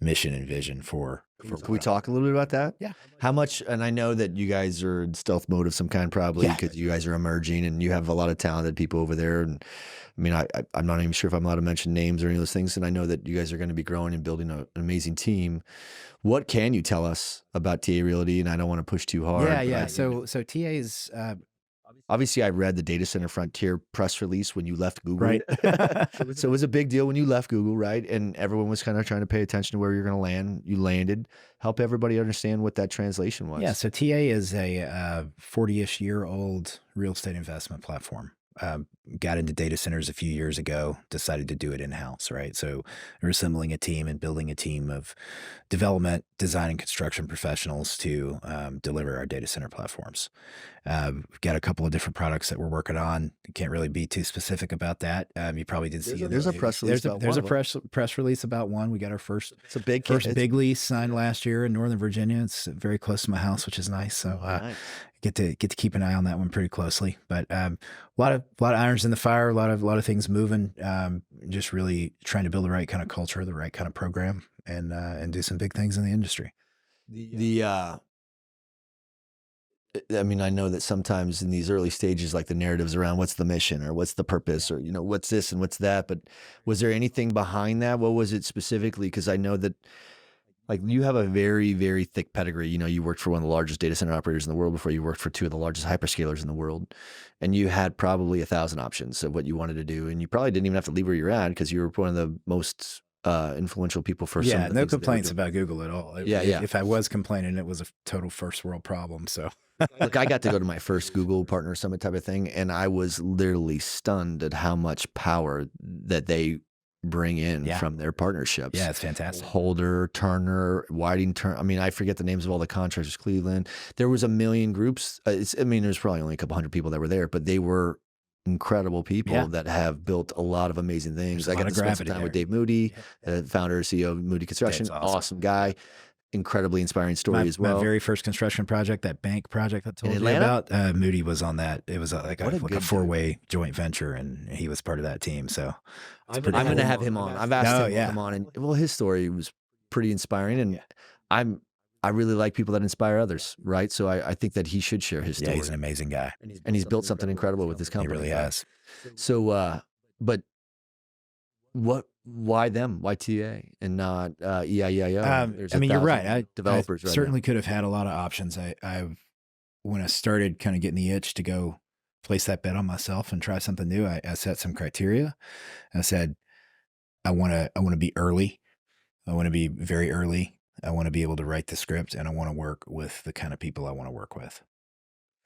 mission and vision for Can we talk a little bit about that? Yeah. How much, and I know that you guys are in stealth mode of some kind, probably, Yeah. because you guys are emerging and you have a lot of talented people over there. And I mean, I'm not even sure if I'm allowed to mention names or any of those things. And I know that you guys are going to be growing and building an amazing team. What can you tell us about TA Realty? And I don't want to push too hard. Yeah. So TA is, obviously, I read the Data Center Frontier press release when you left Google. right. So it was a big deal when you left Google, right? And everyone was kind of trying to pay attention to where you're going to land. You landed. Help everybody understand what that translation was. Yeah. So TA is a 40-ish year old real estate investment platform. Got into data centers a few years ago, decided to do it in-house, right? So we're assembling a team and building a team of development, design, and construction professionals to deliver our data center platforms. We've got a couple of different products that we're working on. Can't really be too specific about that. You probably did see. There's a press release. There's a press release about one. We got our first big lease signed last year in Northern Virginia. It's very close to my house, which is nice. So nice. Get to keep an eye on that one pretty closely. But a lot of irons in the fire, a lot of things moving. Just really trying to build the right kind of culture, the right kind of program, and do some big things in the industry. I mean, I know that sometimes in these early stages, like the narratives around what's the mission or what's the purpose or, what's this and what's that. But was there anything behind that? What was it specifically? Because I know that like you have a very, very thick pedigree. You worked for one of the largest data center operators in the world before you worked for two of the largest hyperscalers in the world. And you had probably 1,000 options of what you wanted to do. And you probably didn't even have to leave where you're at because you were one of the most influential people for some Yeah, of the no things that they were complaints doing. about Google at all. Yeah, yeah. If I was complaining, it was a total first world problem. So Look, I got to go to my first Google Partner Summit type of thing, and I was literally stunned at how much power that they bring in Yeah. from their partnerships. yeah, it's fantastic. Holder, Turner, Whiting, Turner. I mean, I forget the names of all the contractors. Cleveland. There was a million groups. There's probably only a couple hundred people that were there, but they were incredible people Yeah. that have built a lot of amazing things. There's a I lot got of to spend some gravity time with there. Dave Moody, founder and CEO of Moody Construction. That's awesome. Awesome guy. Incredibly inspiring story as well. My very first construction project, that bank project I told you Atlanta? about, Moody was on that. It was like What a a good dude. four-way joint venture, and he was part of that team. So I'm pretty going to cool. have him on. I've asked Oh, him to yeah. come on, and well, his story was pretty inspiring, and I really like people that inspire others, right? So I think that he should share his Yeah, story. he's an amazing guy. And he's built something incredible with his He company. really right? has. So, but why them? Why TA and not EIEIO? There's I mean, you're 1,000 right. developers I right certainly could have had a lot of options. When I started kind of getting the itch to go place that bet on myself and try something new, I set some criteria. I said, I want to be early. I want to be very early. I want to be able to write the script, and I want to work with the kind of people I want to work with.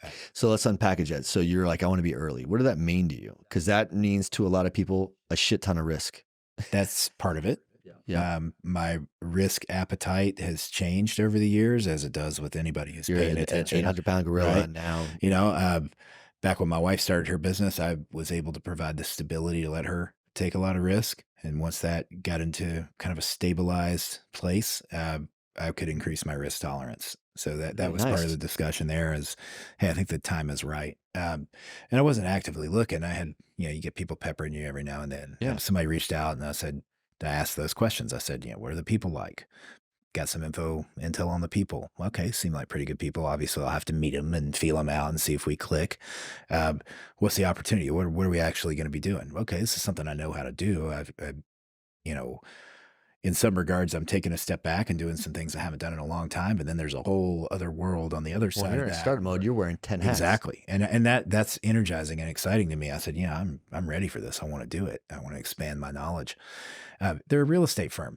now. So let's unpackage that. So you're like, I want to be early. What does that mean to you? Because that means to a lot of people a shit ton of risk. That's part of it. Yeah. My risk appetite has changed over the years, as it does with anybody who's You're paying an attention. 800-pound gorilla right? now. Back when my wife started her business, I was able to provide the stability to let her take a lot of risk. And once that got into kind of a stabilized place, I could increase my risk tolerance. So that Very was part of nice. the discussion there is, hey, I think the time is right. And I wasn't actively looking. I had, you get people peppering you every now and then. Yeah. Somebody reached out and I asked those questions. I said, what are the people like? Got some intel on the people. Okay, seem like pretty good people. Obviously, I'll have to meet them and feel them out and see if we click. What's the opportunity? What are we actually going to be doing? Okay, this is something I know how to do. You know, in some regards, I'm taking a step back and doing some things I haven't done in a long time. But then there's a whole other world on the other Well, side you're of in that. start mode. You're wearing 10 hats. Exactly, and that's energizing and exciting to me. I said, I'm ready for this. I want to do it. I want to expand my knowledge. They're a real estate firm.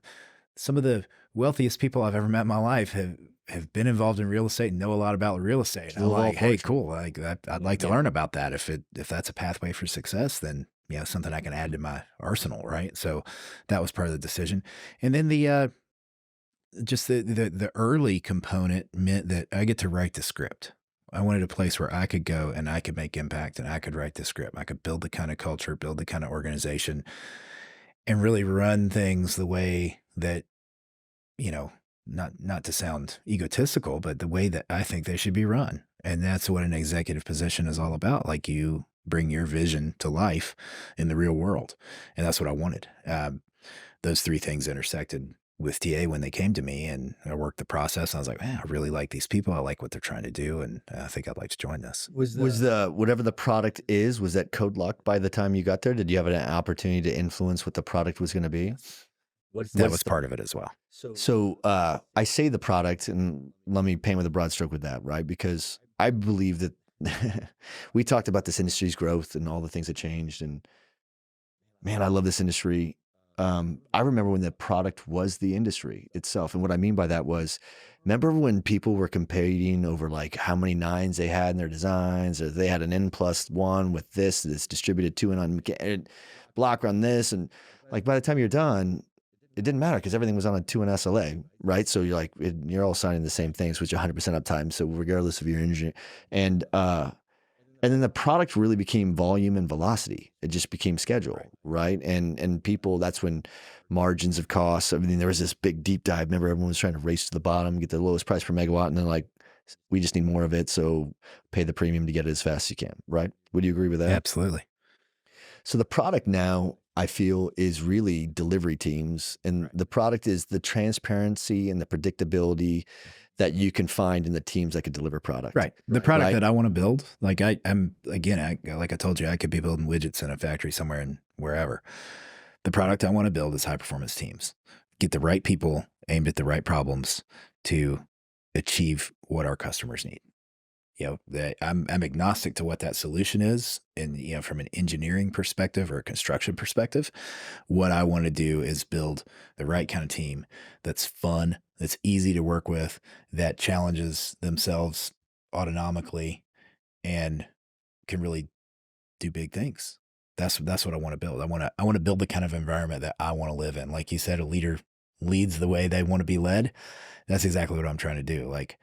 Some of the wealthiest people I've ever met in my life have been involved in real estate and know a lot about real estate. I'm like, hey, cool. Like I'd like to learn about that. If that's a pathway for success, then something I can add to my arsenal, right? So that was part of the decision. And then the just the early component meant that I get to write the script. I wanted a place where I could go and I could make impact and I could write the script. I could build the kind of culture, build the kind of organization, and really run things the way that, not to sound egotistical, but the way that I think they should be run. And that's what an executive position is all about. Like, you bring your vision to life in the real world. And that's what I wanted. Those three things intersected with TA when they came to me, and I worked the process. And I was like, man, I really like these people. I like what they're trying to do. And I think I'd like to join this. Was the whatever the product is, was that code locked by the time you got there? Did you have an opportunity to influence what the product was going to be? That was part of it as well. So I say the product, and let me paint with a broad stroke with that, right? Because I believe that we talked about this industry's growth and all the things that changed. And man, I love this industry. I remember when the product was the industry itself. And what I mean by that was, remember when people were competing over like how many nines they had in their designs, or they had an N+1 with this that's distributed to and block run this. And like by the time you're done, it didn't matter because everything was on a 2 and SLA, right? So you're like, you're all signing the same things, which 100% uptime. So regardless of your engineer, and then the product really became volume and velocity. It just became schedule, right? And people, that's when margins of costs. I mean, there was this big deep dive. Remember, everyone was trying to race to the bottom, get the lowest price per megawatt, and then like, we just need more of it, so pay the premium to get it as fast as you can, right? Would you agree with that? Absolutely. So the product now, I feel, is really delivery teams, and the product is the transparency and the predictability that you can find in the teams that could deliver product. Right. The product Right. that I want to build, like I'm again, like I told you, I could be building widgets in a factory somewhere in wherever. The product I want to build is high performance teams. Get the right people aimed at the right problems to achieve what our customers need. I'm agnostic to what that solution is, and from an engineering perspective or a construction perspective, what I want to do is build the right kind of team that's fun, that's easy to work with, that challenges themselves autonomically, and can really do big things. That's what I want to build. I want to build the kind of environment that I want to live in. Like you said, a leader leads the way they want to be led. That's exactly what I'm trying to do. Like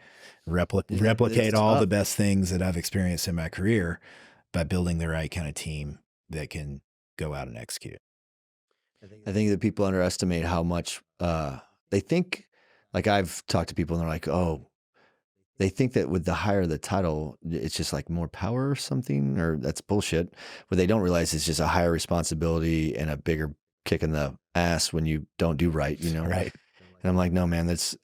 replicate It's all the tough. best things that I've experienced in my career by building the right kind of team that can go out and execute. I think that people underestimate how much they think. Like I've talked to people and they're like, oh, they think that with the higher the title, it's just like more power or something, or that's bullshit. What they don't realize is just a higher responsibility and a bigger kick in the ass when you don't do right, you know? Right. And I'm like, no, man, it's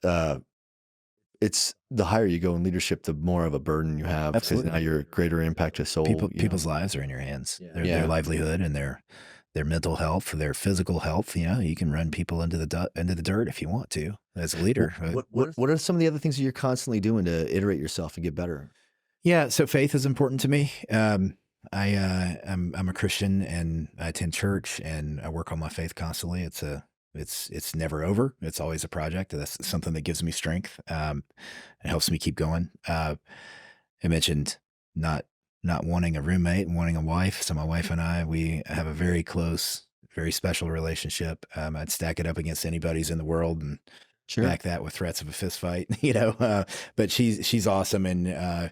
the higher you go in leadership, the more of a burden you have because now Absolutely. you're a greater impact to soul. You know? People's lives are in your hands. Their Yeah. livelihood and their mental health, their physical health. You can run people into the dirt if you want to as a leader. What are some of the other things that you're constantly doing to iterate yourself and get better? Yeah, so faith is important to me. I'm a Christian and I attend church and I work on my faith constantly. It's never over. It's always a project. That's something that gives me strength. It helps me keep going. I mentioned not wanting a roommate and wanting a wife. So my wife and I, we have a very close, very special relationship. I'd stack it up against anybody's in the world and Sure. back that with threats of a fist fight, but she's awesome. And,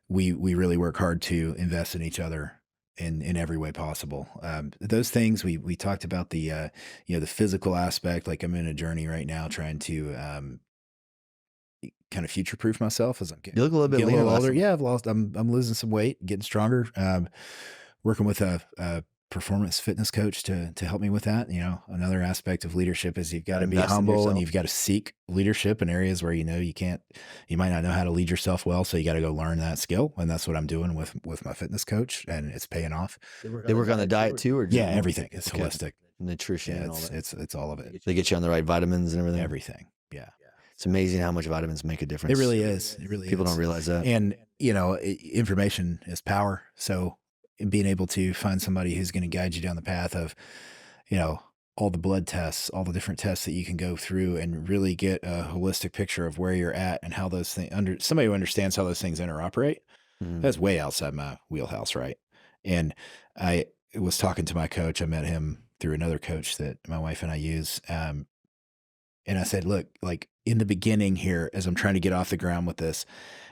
we really work hard to invest in each other in every way possible. Those things we talked about the physical aspect. Like I'm in a journey right now trying to kind of future proof myself as I'm You look a little bit getting a leaner. little older. Last Yeah, I'm losing some weight, getting stronger. Working with a performance fitness coach to help me with that. Another aspect of leadership is you've got to be invest in humble and yourself. you've got to seek leadership in areas where you might not know how to lead yourself well. So you got to go learn that skill. And that's what I'm doing with my fitness coach, and it's paying off. They work on the diet too, or just Yeah, everything. It's Okay. holistic. nutrition Yeah, and all that? it's all of it. They get you on the right vitamins and everything. Everything. Yeah. It's amazing how much vitamins make a difference. It really is. It really People is. don't realize that. And, information is power. So being able to find somebody who's going to guide you down the path of, all the blood tests, all the different tests that you can go through and really get a holistic picture of where you're at and how those things somebody who understands how those things interoperate. Mhm. That's way outside my wheelhouse. Right. And I was talking to my coach. I met him through another coach that my wife and I use. And I said, look, like in the beginning here, as I'm trying to get off the ground with this,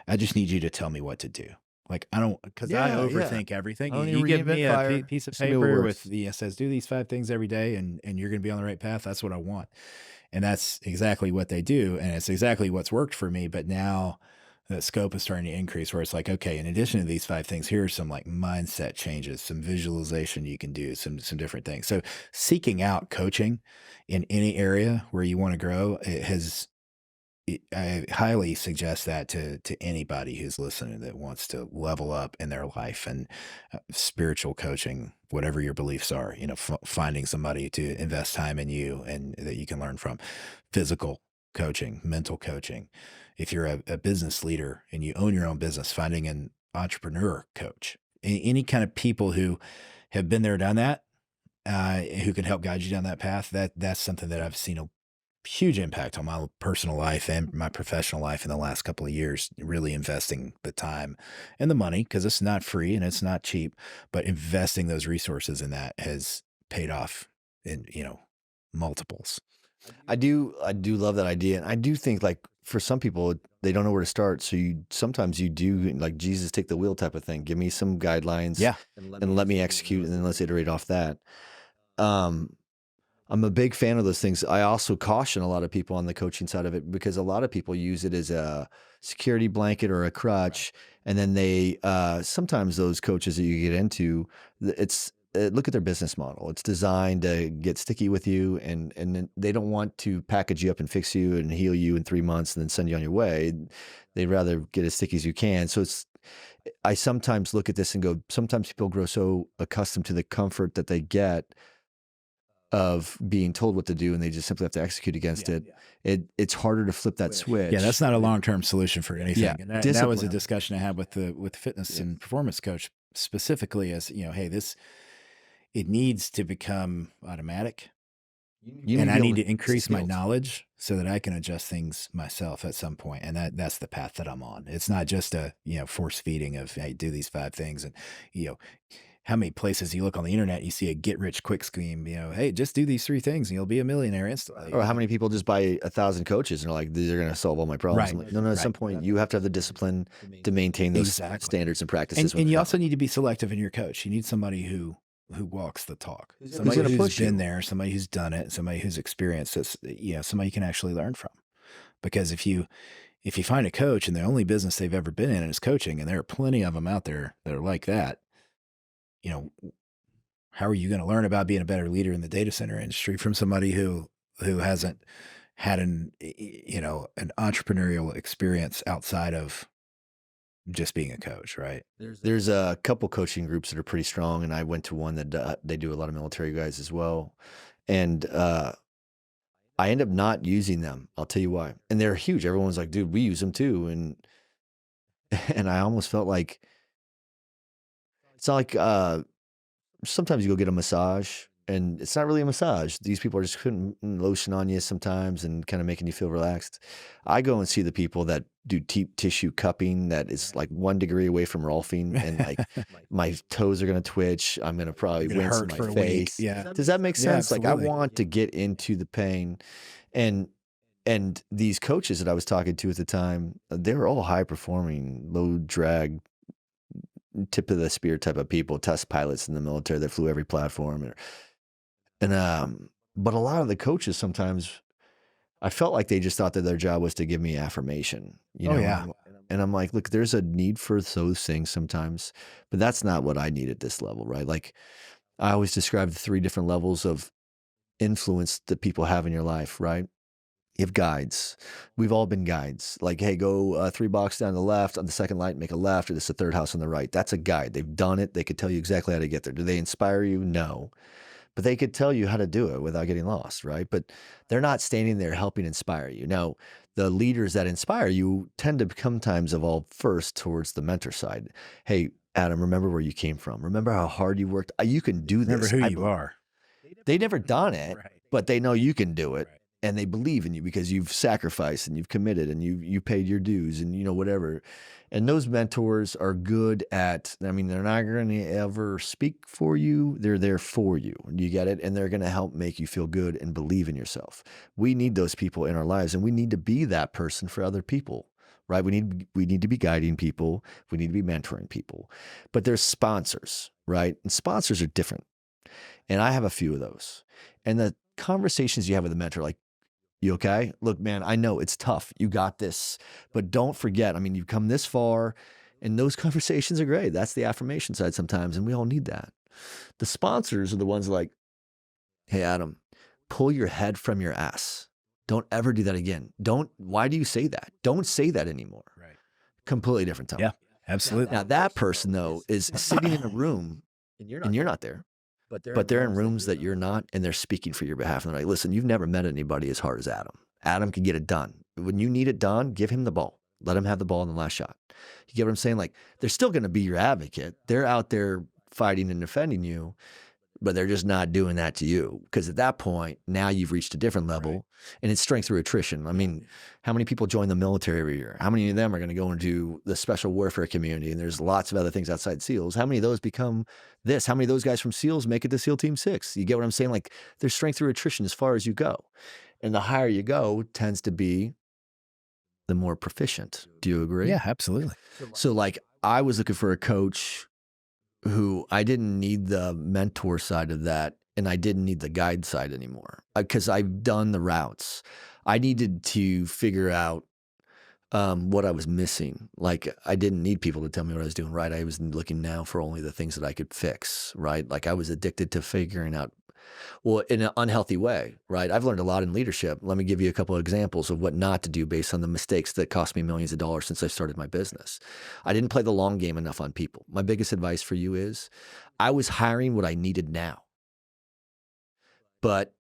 I just need you to tell me what to do. Like, I don't, because I Yeah, overthink everything. I don't You need to give me reinvent a fire. piece of Just give me what paper works. with it says, do these 5 things every day and you're going to be on the right path. That's what I want. And that's exactly what they do. And it's exactly what's worked for me. But now the scope is starting to increase where it's like, okay, in addition to these 5 things, here are some like mindset changes, some visualization you can do, some different things. So seeking out coaching in any area where you want to grow, I highly suggest that to anybody who's listening that wants to level up in their life and spiritual coaching, whatever your beliefs are, finding somebody to invest time in you and that you can learn from. Physical coaching, mental coaching. If you're a business leader and you own your own business, finding an entrepreneur coach, any kind of people who have been there, done that, who can help guide you down that path. That's something that I've seen a huge impact on my personal life and my professional life in the last couple of years, really investing the time and the money because it's not free and it's not cheap, but investing those resources in that has paid off in, multiples. I do love that idea. And I do think like for some people, they don't know where to start. So sometimes you do like Jesus take the wheel type of thing. Give me some guidelines Yeah. and let me execute and then let's iterate off that. I'm a big fan of those things. I also caution a lot of people on the coaching side of it because a lot of people use it as a security blanket or a crutch. And then they, sometimes those coaches that you get into, look at their business model. It's designed to get sticky with you, and then they don't want to package you up and fix you and heal you in 3 months and then send you on your way. They'd rather get as sticky as you can. So I sometimes look at this and go, sometimes people grow so accustomed to the comfort that they get of being told what to do, and they just simply have to execute against it. It's harder to flip that switch. Yeah, that's not a long-term solution for anything. Yeah, And that was a discussion I had with the fitness and performance coach specifically, as hey, it needs to become automatic. And I need to increase my knowledge so that I can adjust things myself at some point. And that's the path that I'm on. It's not just a, force feeding of, hey, do these 5 things. And, how many places you look on the internet, you see a get rich quick scheme, hey, just do these 3 things and you'll be a millionaire instantly. Or how many people just buy 1,000 coaches and are like, these are going to solve all my problems. Right. Like, no, at some point you have to have the discipline to maintain those standards and practices. And you also need to be selective in your coach. You need somebody who walks the talk, somebody who's been there, somebody who's done it, somebody who's experienced this, somebody you can actually learn from. Because if you find a coach and the only business they've ever been in is coaching, and there are plenty of them out there that are like that, how are you going to learn about being a better leader in the data center industry from somebody who hasn't had an entrepreneurial experience outside of just being a coach, right? There's a couple coaching groups that are pretty strong, and I went to one that they do a lot of military guys as well. And I end up not using them. I'll tell you why. And they're huge. Everyone's like, dude, we use them too. And I almost felt like, it's not like sometimes you go get a massage, and it's not really a massage. These people are just putting lotion on you sometimes and kind of making you feel relaxed. I go and see the people that do deep tissue cupping that is like 1 degree away from Rolfing, and like my toes are going to twitch. I'm going to probably wince in my face. Yeah. Does that make sense? Yeah, like I want to get into the pain. And these coaches that I was talking to at the time, they were all high performing, low drag, tip of the spear type of people, test pilots in the military that flew every platform. But a lot of the coaches sometimes, I felt like they just thought that their job was to give me affirmation, Yeah. And I'm like, look, there's a need for those things sometimes, but that's not what I need at this level, right? Like I always describe the 3 different levels of influence that people have in your life, right? You have guides. We've all been guides. Like, hey, go 3 blocks down the left on the second light, make a left, or this is the 3rd house on the right. That's a guide. They've done it. They could tell you exactly how to get there. Do they inspire you? No. But they could tell you how to do it without getting lost, right? But they're not standing there helping inspire you. Now, the leaders that inspire you tend to sometimes evolve first towards the mentor side. Hey, Adam, remember where you came from. Remember how hard you worked. You can do this. Remember who you are. They've never done it, but they know you can do it. Right. And they believe in you because you've sacrificed and you've committed and you paid your dues and whatever. And those mentors are good at, they're not going to ever speak for you. They're there for you. You get it? And they're going to help make you feel good and believe in yourself. We need those people in our lives, and we need to be that person for other people, right? We need to be guiding people. We need to be mentoring people. But there's sponsors, right? And sponsors are different. And I have a few of those. And the conversations you have with a mentor, like, you okay? Look, man, I know it's tough. You got this. But don't forget, you've come this far, and those conversations are great. That's the affirmation side sometimes, and we all need that. The sponsors are the ones like, hey, Adam, pull your head from your ass. Don't ever do that again. Why do you say that? Don't say that anymore. Right. Completely different tone. Yeah, absolutely. Now that person, though, is sitting in a room, and you're not there. But they're in rooms that you're not, and they're speaking for your behalf. And they're like, listen, you've never met anybody as hard as Adam. Adam can get it done. When you need it done, give him the ball. Let him have the ball in the last shot. You get what I'm saying? Like, they're still going to be your advocate. They're out there fighting and defending you, but they're just not doing that to you. Because at that point, now you've reached a different level, right? And it's strength through attrition. How many people join the military every year? How many of them are going to go into the special warfare community? And there's lots of other things outside SEALs. How many of those become this? How many of those guys from SEALs make it to SEAL Team 6? You get what I'm saying? Like, there's strength through attrition as far as you go. And the higher you go tends to be the more proficient. Do you agree? Yeah, absolutely. So like, I was looking for a coach who I didn't need the mentor side of that, and I didn't need the guide side anymore because I've done the routes. I needed to figure out what I was missing. Like I didn't need people to tell me what I was doing right. I was looking now for only the things that I could fix, right? Like I was addicted to figuring out, well, in an unhealthy way, right? I've learned a lot in leadership. Let me give you a couple of examples of what not to do based on the mistakes that cost me millions of dollars since I started my business. I didn't play the long game enough on people. My biggest advice for you is I was hiring what I needed now, but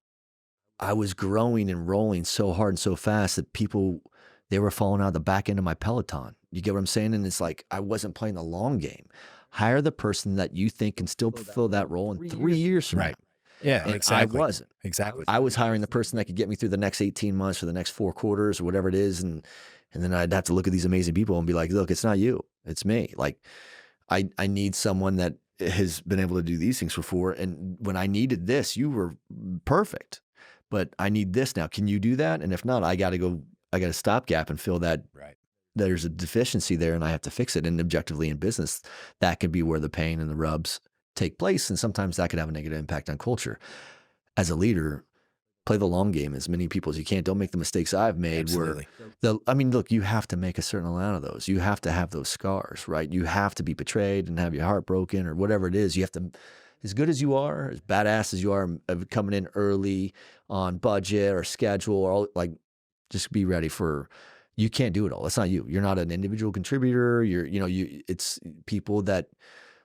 I was growing and rolling so hard and so fast that people, they were falling out of the back end of my Peloton. You get what I'm saying? And it's like, I wasn't playing the long game. Hire the person that you think can still fulfill that role in 3 years from now. Right. Yeah, And I exactly. wasn't. Exactly. I was hiring the person that could get me through the next 18 months or the next 4 quarters or whatever it is. And then I'd have to look at these amazing people and be like, look, it's not you, it's me. Like I need someone that has been able to do these things before. And when I needed this, you were perfect, but I need this now. Can you do that? And if not, I got to stopgap and fill that. Right. There's a deficiency there and I have to fix it. And objectively in business, that can be where the pain and the rubs take place. And sometimes that could have a negative impact on culture. As a leader, play the long game as many people as you can. Don't make the mistakes I've made. Absolutely. Look, you have to make a certain amount of those. You have to have those scars, right? You have to be betrayed and have your heart broken or whatever it is. You have to, as good as you are, as badass as you are of coming in early on budget or schedule, or all, like, just be ready for, you can't do it all. It's not you. You're not an individual contributor. It's people that,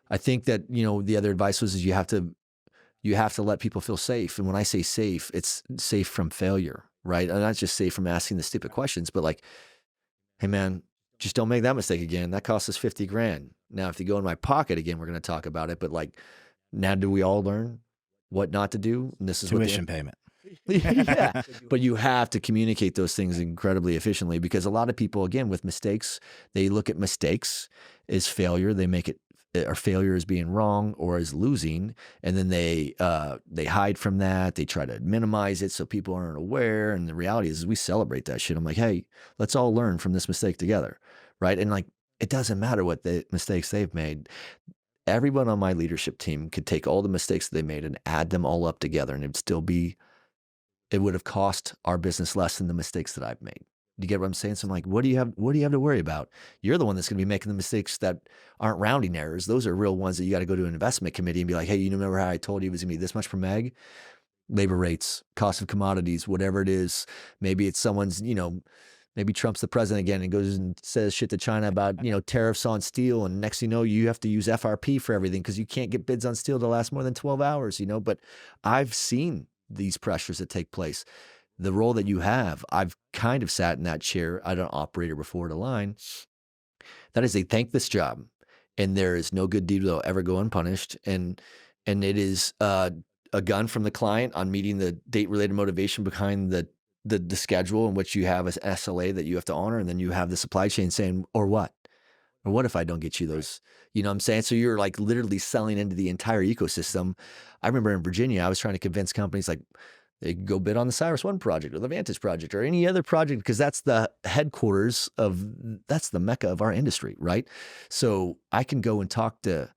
I think that, the other advice is you have to let people feel safe. And when I say safe, it's safe from failure, right? And not just safe from asking the stupid questions, but like, hey man, just don't make that mistake again. That cost us 50 grand. Now, if you go in my pocket again, we're going to talk about it. But like, now do we all learn what not to do? And this is Tuition payment. Yeah, but you have to communicate those things incredibly efficiently because a lot of people, again, with mistakes, they look at mistakes as failure. They make it, or failure as being wrong or as losing, and then they hide from that. They try to minimize it so people aren't aware. And the reality is we celebrate that shit. I'm like, hey, let's all learn from this mistake together, right? And like, it doesn't matter what the mistakes they've made. Everyone on my leadership team could take all the mistakes that they made and add them all up together, and it'd still be, it would have cost our business less than the mistakes that I've made. Do you get what I'm saying? So I'm like, what do you have to worry about? You're the one that's going to be making the mistakes that aren't rounding errors. Those are real ones that you got to go to an investment committee and be like, hey, you remember how I told you it was going to be this much per meg? Labor rates, cost of commodities, whatever it is. Maybe it's someone's, maybe Trump's the president again and goes and says shit to China about, tariffs on steel. And next thing you know, you have to use FRP for everything because you can't get bids on steel to last more than 12 hours, But I've seen these pressures that take place. The role that you have, I've kind of sat in that chair. I don't operator before the line. That is a thankless job, and there is no good deed that will ever go unpunished. And it is a gun from the client on meeting the date-related motivation behind the schedule in which you have an SLA that you have to honor, and then you have the supply chain saying, or what? Or what if I don't get you those? You know what I'm saying? So you're like literally selling into the entire ecosystem. I remember in Virginia, I was trying to convince companies like they could go bid on the Cyrus One project or the Vantage project or any other project because that's the headquarters that's the mecca of our industry, right? So I can go and talk to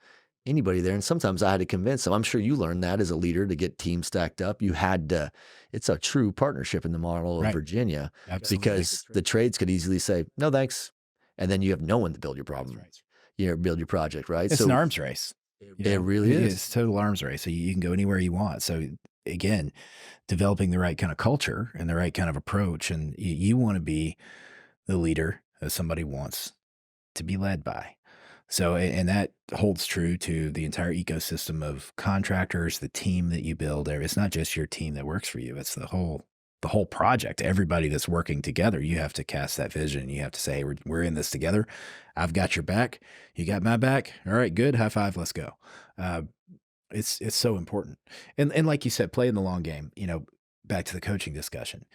anybody there. And sometimes I had to convince them. I'm sure you learned that as a leader to get teams stacked up. You had to, it's a true partnership in the model of Virginia. Absolutely. Because the trades could easily say, no, thanks. And then you have no one to build your problem. Build your project, right? It's an arms race. It really is. It's a total arms race. So you can go anywhere you want. So again, developing the right kind of culture and the right kind of approach. And you want to be the leader that somebody wants to be led by. So, and that holds true to the entire ecosystem of contractors, the team that you build there. It's not just your team that works for you. It's the whole project, everybody that's working together. You have to cast that vision. You have to say, hey, we're in this together. I've got your back. You got my back. All right, good. High five. Let's go. It's so important. And like you said, play in the long game, back to the coaching discussion.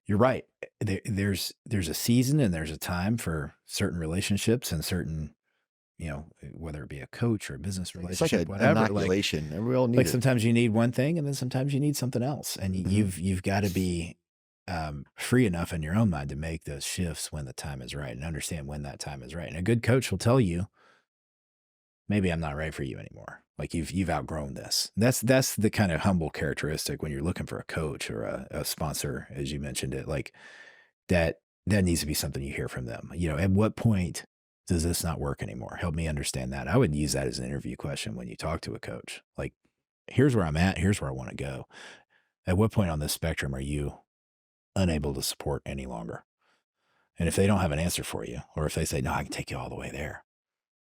You're right. There's a season and there's a time for certain relationships and certain, whether it be a coach or a business relationship, it's like whatever. Inoculation. We all need like it. sometimes you need one thing and then sometimes you need something else. And you've got to be free enough in your own mind to make those shifts when the time is right and understand when that time is right. And a good coach will tell you, maybe I'm not right for you anymore. Like you've outgrown this. That's the kind of humble characteristic when you're looking for a coach or a sponsor, as you mentioned it, like that that needs to be something you hear from them. At what point does this not work anymore? Help me understand that. I would use that as an interview question when you talk to a coach. Like, here's where I'm at. Here's where I want to go. At what point on this spectrum are you unable to support any longer? And if they don't have an answer for you, or if they say, no, I can take you all the way there,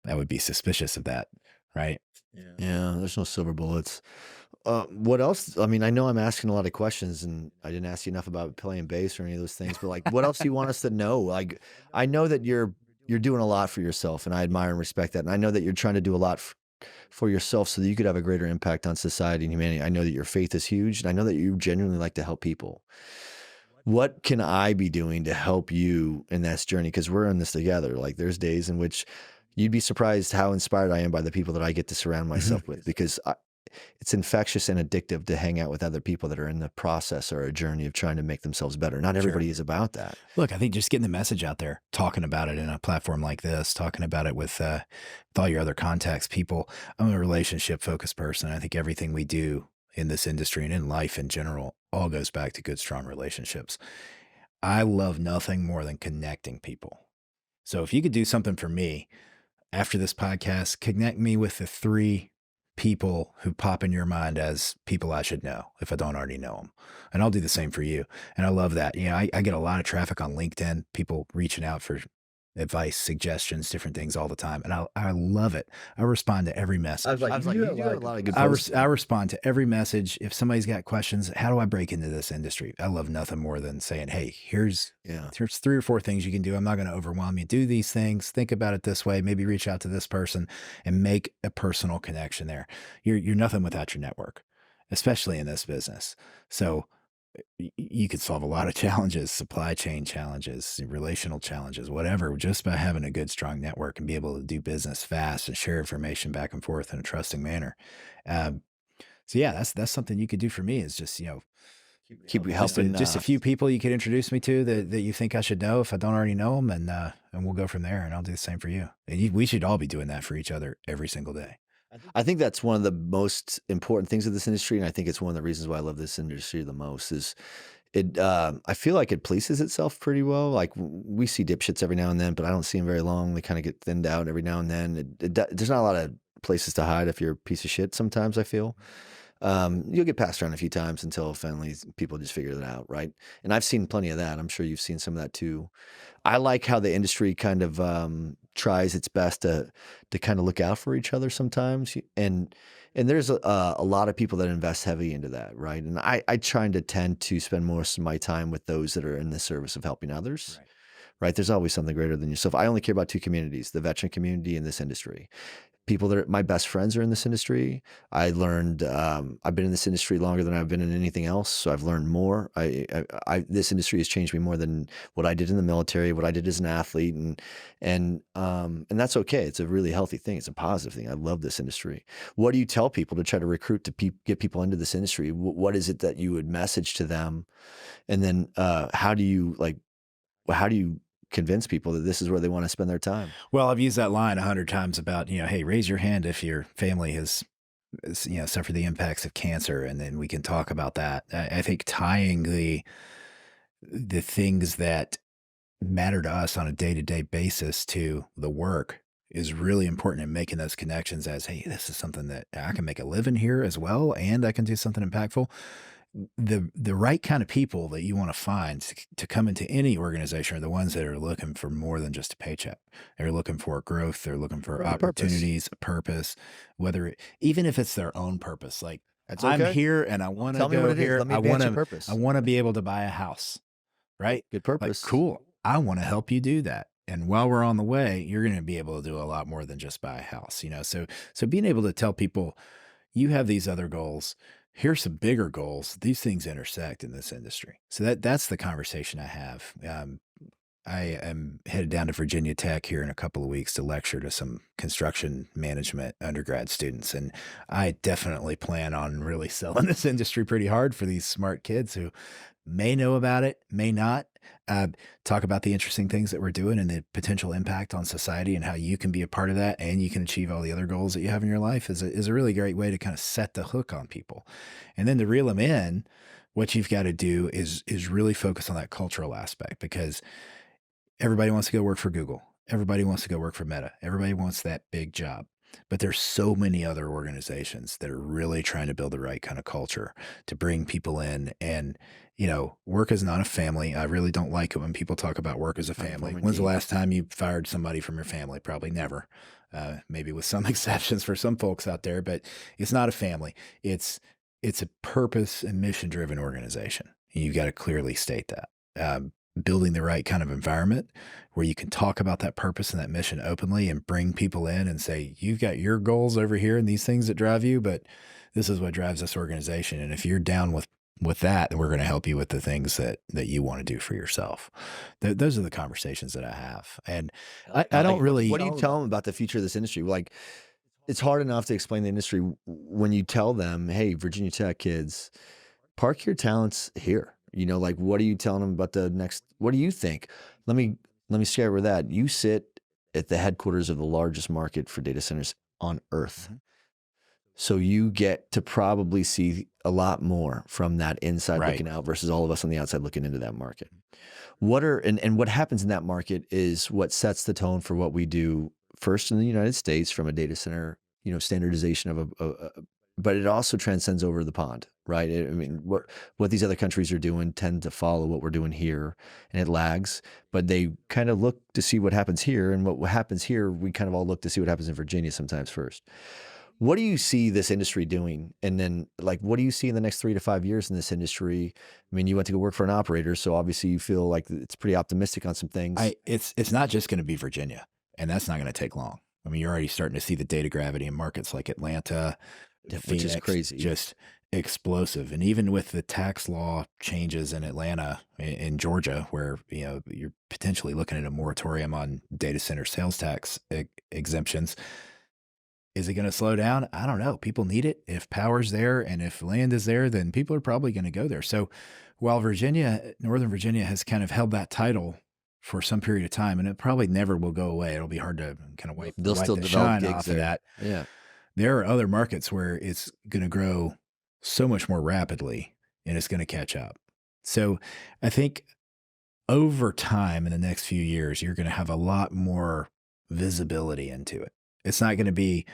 that would be suspicious of that, right? Yeah, there's no silver bullets. What else? I mean, I know I'm asking a lot of questions, and I didn't ask you enough about playing bass or any of those things. But like, what else do you want us to know? Like, I know that you're doing a lot for yourself, and I admire and respect that. And I know that you're trying to do a lot for yourself so that you could have a greater impact on society and humanity. I know that your faith is huge, and I know that you genuinely like to help people. What can I be doing to help you in this journey? Because we're in this together. Like, there's days in which you'd be surprised how inspired I am by the people that I get to surround myself with, because it's infectious and addictive to hang out with other people that are in the process or a journey of trying to make themselves better. Not everybody is about that. Look, I think just getting the message out there, talking about it in a platform like this, talking about it with all your other contacts, people. I'm a relationship focused person. I think everything we do in this industry and in life in general all goes back to good, strong relationships. I love nothing more than connecting people. So if you could do something for me after this podcast, connect me with the 3 people who pop in your mind as people I should know if I don't already know them. And I'll do the same for you. And I love that. I get a lot of traffic on LinkedIn, people reaching out for advice, suggestions, different things all the time. And I love it. I respond to every message. I was like, you do have a lot of good I posts. respond to every message. If somebody's got questions, how do I break into this industry? I love nothing more than saying, hey, here's 3 or 4 things you can do. I'm not going to overwhelm you. Do these things. Think about it this way. Maybe reach out to this person and make a personal connection there. You're nothing without your network, especially in this business. So you could solve a lot of challenges, supply chain challenges, relational challenges, whatever, just by having a good, strong network and be able to do business fast and share information back and forth in a trusting manner. Um, so yeah, that's something you could do for me, is just, Keep just helping. just a few people you could introduce me to that you think I should know if I don't already know them, and we'll go from there. And I'll do the same for you. And we should all be doing that for each other every single day. I think that's one of the most important things of this industry, and I think it's one of the reasons why I love this industry the most. Is it? I feel like it polices itself pretty well. Like, we see dipshits every now and then, but I don't see them very long. They kind of get thinned out every now and then. There's not a lot of places to hide if you're a piece of shit. Sometimes I feel. You'll get passed around a few times until finally people just figure it out, right? And I've seen plenty of that. I'm sure you've seen some of that too. I like how the industry kind of tries its best to kind of look out for each other sometimes, and there's a lot of people that invest heavy into that, right? And I try to tend to spend most of my time with those that are in the service of helping others. Right? There's always something greater than yourself. I only care about 2 communities: the veteran community and this industry. People that are my best friends are in this industry. I learned, I've been in this industry longer than I've been in anything else. So I've learned more. This industry has changed me more than what I did in the military, what I did as an athlete. And that's okay. It's a really healthy thing. It's a positive thing. I love this industry. What do you tell people to try to recruit to get people into this industry? What is it that you would message to them? And then, how do you convince people that this is where they want to spend their time? Well, I've used that line 100 times about, hey, raise your hand if your family has suffered the impacts of cancer, and then we can talk about that. I think tying the things that matter to us on a day-to-day basis to the work is really important in making those connections as, hey, this is something that I can make a living here as well, and I can do something impactful. The right kind of people that you want to find to come into any organization are the ones that are looking for more than just a paycheck. They're looking for growth. They're looking for opportunities, purpose, even if it's their own purpose. Like, That's okay. I'm here and I want to go here. I want to be able to buy a house, right? Good purpose. Like, cool. I want to help you do that. And while we're on the way, you're going to be able to do a lot more than just buy a house, So being able to tell people, you have these other goals. Here's some bigger goals. These things intersect in this industry. So that's the conversation I have. I am headed down to Virginia Tech here in a couple of weeks to lecture to some construction management undergrad students. And I definitely plan on really selling this industry pretty hard for these smart kids who may know about it, may not. Talk about the interesting things that we're doing and the potential impact on society and how you can be a part of that and you can achieve all the other goals that you have in your life is a really great way to kind of set the hook on people. And then to reel them in, what you've got to do is really focus on that cultural aspect, because everybody wants to go work for Google. Everybody wants to go work for Meta. Everybody wants that big job. But there's so many other organizations that are really trying to build the right kind of culture to bring people in. And, work is not a family. I really don't like it when people talk about work as a Not a family. former When's the team. last time you fired somebody from your family? Probably never. Maybe with some exceptions for some folks out there, but it's not a family. It's a purpose and mission driven organization. You've got to clearly state that. Building the right kind of environment where you can talk about that purpose and that mission openly and bring people in and say, you've got your goals over here and these things that drive you, but this is what drives this organization. And if you're down with that, then we're going to help you with the things that you want to do for yourself. Those are the conversations that I have. And I don't Like, really, what do you tell them about the future of this industry? Like, it's hard enough to explain the industry when you tell them, hey, Virginia Tech kids, park your talents here. Like, what are you telling them about the next? What do you think? Let me share with that. You sit at the headquarters of the largest market for data centers on earth. Mhm. So you get to probably see a lot more from that inside Right. looking out versus all of us on the outside looking into that market. And what happens in that market is what sets the tone for what we do first in the United States from a data center, standardization of but it also transcends over the pond, right? I mean, what these other countries are doing tend to follow what we're doing here, and it lags. But they kind of look to see what happens here, and what happens here, we kind of all look to see what happens in Virginia sometimes first. What do you see this industry doing? And then, like, what do you see in the next 3 to 5 years in this industry? I mean, you went to go work for an operator, so obviously you feel like it's pretty optimistic on some things. It's not just going to be Virginia, and that's not going to take long. I mean, you're already starting to see the data gravity in markets like Atlanta, Which is Phoenix, crazy. just explosive. And even with the tax law changes in Atlanta, in Georgia, where you're potentially looking at a moratorium on data center sales tax exemptions, is it going to slow down? I don't know. People need it. If power's there and if land is there, then people are probably going to go there. So while Northern Virginia has kind of held that title for some period of time, and it probably never will go away. It'll be hard to kind of They'll wipe still the develop shine gigs off there. of that. Yeah. There are other markets where it's going to grow so much more rapidly and it's going to catch up. So I think over time in the next few years, you're going to have a lot more visibility into it. It's not going to be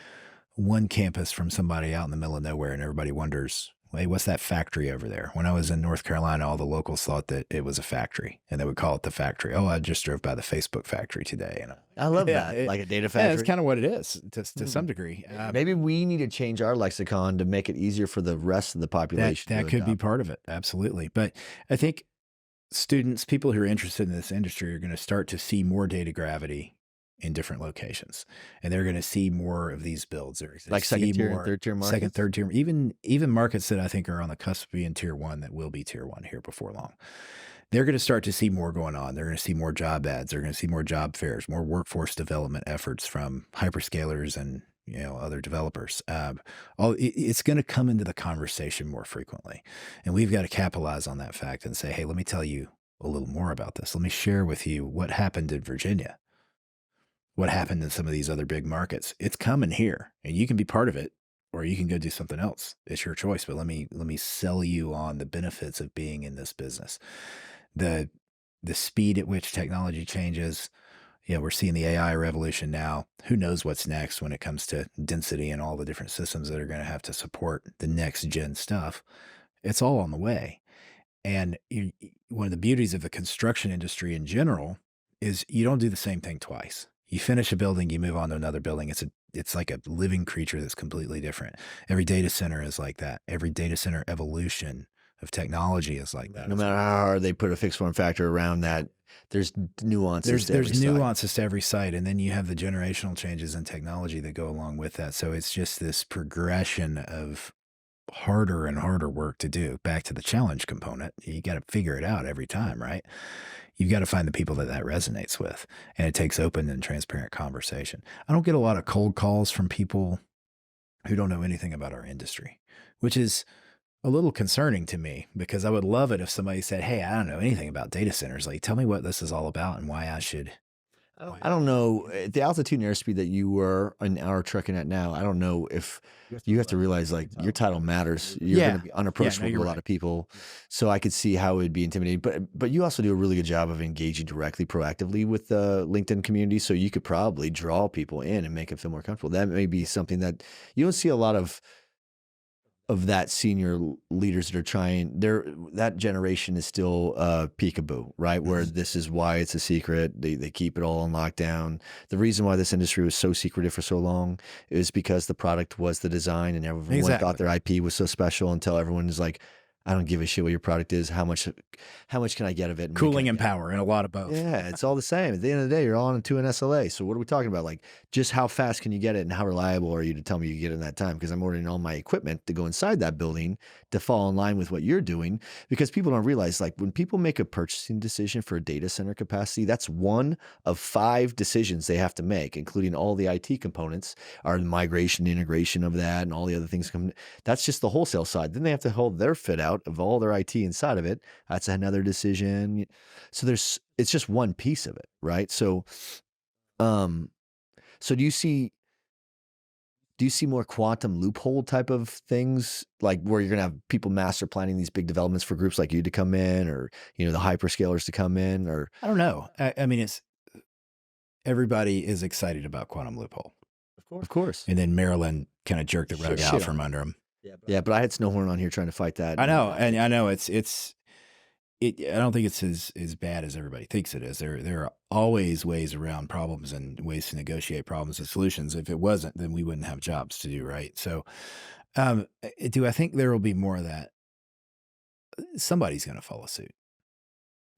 one campus from somebody out in the middle of nowhere and everybody wonders, hey, what's that factory over there? When I was in North Carolina, all the locals thought that it was a factory and they would call it the factory. Oh, I just drove by the Facebook factory today. And I love yeah, that. Like a data yeah, factory. that's kind of what it is to some degree. Maybe we need to change our lexicon to make it easier for the rest of the population. That to could be adopt. part of it. Absolutely. But I think people who are interested in this industry are going to start to see more data gravity in different locations, and they're going to see more of these builds. They're gonna Like see second tier and more third tier markets. second, third tier, even markets that I think are on the cusp of being tier one that will be tier one here before long. They're going to start to see more going on. They're going to see more job ads. They're going to see more job fairs, more workforce development efforts from hyperscalers and other developers. It's going to come into the conversation more frequently, and we've got to capitalize on that fact and say, hey, let me tell you a little more about this. Let me share with you what happened in Virginia, what happened in some of these other big markets. It's coming here, and you can be part of it, or you can go do something else. It's your choice. But let me sell you on the benefits of being in this business. The speed at which technology changes. We're seeing the AI revolution now. Who knows what's next when it comes to density and all the different systems that are going to have to support the next gen stuff. It's all on the way. And one of the beauties of the construction industry in general is you don't do the same thing twice. You finish a building, you move on to another building. It's like a living creature that's completely different. Every data center is like that. Every data center evolution of technology is like that. No matter how hard they put a fixed form factor around that, there's nuances. There's nuances to every site, and then you have the generational changes in technology that go along with that. So it's just this progression of harder and harder work to do. Back to the challenge component, you got to figure it out every time, right? You've got to find the people that resonates with, and it takes open and transparent conversation. I don't get a lot of cold calls from people who don't know anything about our industry, which is a little concerning to me because I would love it if somebody said, hey, I don't know anything about data centers. Like, tell me what this is all about and why I should I don't know at the altitude and airspeed that you were an hour trucking at now. I don't know if you have to realize like your title matters. You're going to Yeah. be Yeah. No, unapproachable to you're a lot right. of people, so I could see how it would be intimidating. But you also do a really good job of engaging directly, proactively with the LinkedIn community. So you could probably draw people in and make them feel more comfortable. That may be something that you don't see a lot of that senior leaders that are trying that generation is still peekaboo, right? Where this is why it's a secret. They keep it all on lockdown. The reason why this industry was so secretive for so long is because the product was the design and everyone thought Exactly. their IP was so special until everyone is like, I don't give a shit what your product is. How much can I get of it? And when can I Cooling and get it? power and a lot of both. Yeah, it's all the same. At the end of the day, you're all into an SLA. So what are we talking about? Like, just how fast can you get it, and how reliable are you to tell me you get it in that time? Because I'm ordering all my equipment to go inside that building to fall in line with what you're doing. Because people don't realize, like, when people make a purchasing decision for a data center capacity, that's one of 5 decisions they have to make, including all the IT components, are the migration, integration of that, and all the other things. That's just the wholesale side. Then they have to hold their fit out of all their IT inside of it. That's another decision. So it's just one piece of it, right? So, um, so do you see more quantum loophole type of things, like where you're gonna have people master planning these big developments for groups like you to come in, or the hyperscalers to come in, or I don't know. I mean, everybody is excited about quantum loophole. of course, And then Maryland kind of jerked the rug Shit out on from under them. yeah. But I had Snowhorn on here trying to fight that. I know. And I know I don't think it's as bad as everybody thinks it is. There are always ways around problems and ways to negotiate problems and solutions. If it wasn't, then we wouldn't have jobs to do, right? So, do I think there will be more of that? Somebody's going to follow suit.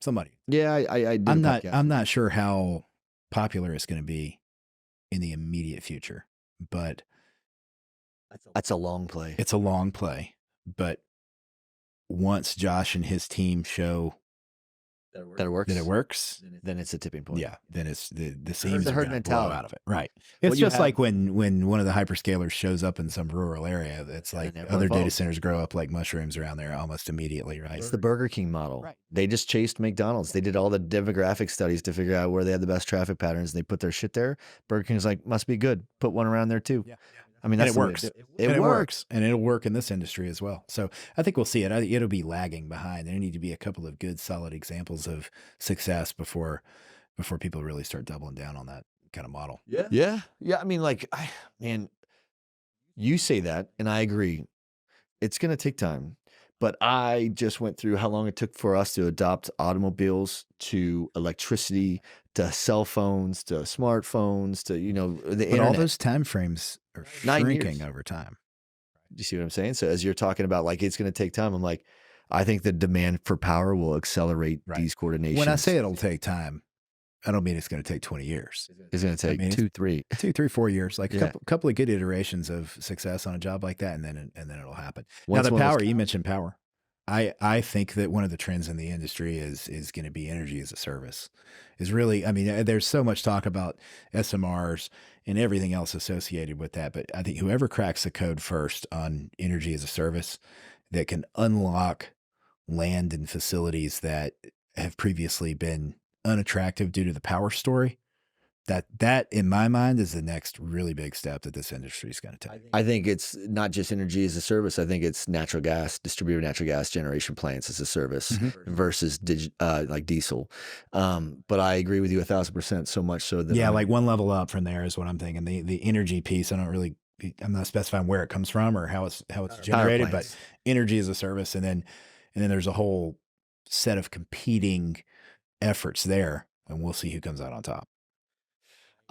Somebody. Yeah, I did. I'm not sure how popular it's going to be in the immediate future, but That's a long play. it's a long play. But once Josh and his team show That it works. that it works, Then it's a tipping point. yeah, then it's the Herd seams the are herd going to blow mentality. out of it. Right. It's you just have- like when one of the hyperscalers shows up in some rural area, it's like everyone other data follows. centers grow up like mushrooms around there almost immediately, right? It's the Burger King model. Right. They just chased McDonald's. They did all the demographic studies to figure out where they had the best traffic patterns. They put their shit there. Burger King's like, must be good. Put one around there too. Yeah. I mean, And that's it the way to works. do it. And It works. and it'll work in this industry as well. So I think we'll see it. It'll be lagging behind. There need to be a couple of good, solid examples of success before people really start doubling down on that kind of model. Yeah. I mean, like, man, you say that, and I agree. It's going to take time. But I just went through how long it took for us to adopt automobiles, to electricity, to cell phones, to smartphones, to the But internet. all those time frames are 9 shrinking years. over time. Do you see what I'm saying? So as you're talking about, like, it's going to take time, I'm like, I think the demand for power will accelerate Right. these coordinations. When I say it'll take time, I don't mean it's going to take 20 years. it's going to take I mean, 2, 3. 2, 3, 4 years, like Yeah. a couple of good iterations of success on a job like that, and then it'll happen. Once now, the one of those power, you mentioned power. I think that one of the trends in the industry is going to be energy as a service. Is really, I mean, there's so much talk about SMRs and everything else associated with that, but I think whoever cracks the code first on energy as a service that can unlock land and facilities that have previously been unattractive due to the power story, that in my mind is the next really big step that this industry is going to take. I think it's not just energy as a service. I think it's natural gas, distributed natural gas generation plants as a service versus like diesel. But I agree with you 1,000%. So much so that Yeah, like one level up from there is what I'm thinking. The energy piece, I'm not specifying where it comes from or how it's generated, but plants. energy as a service, and then there's a whole set of competing efforts there, and we'll see who comes out on top.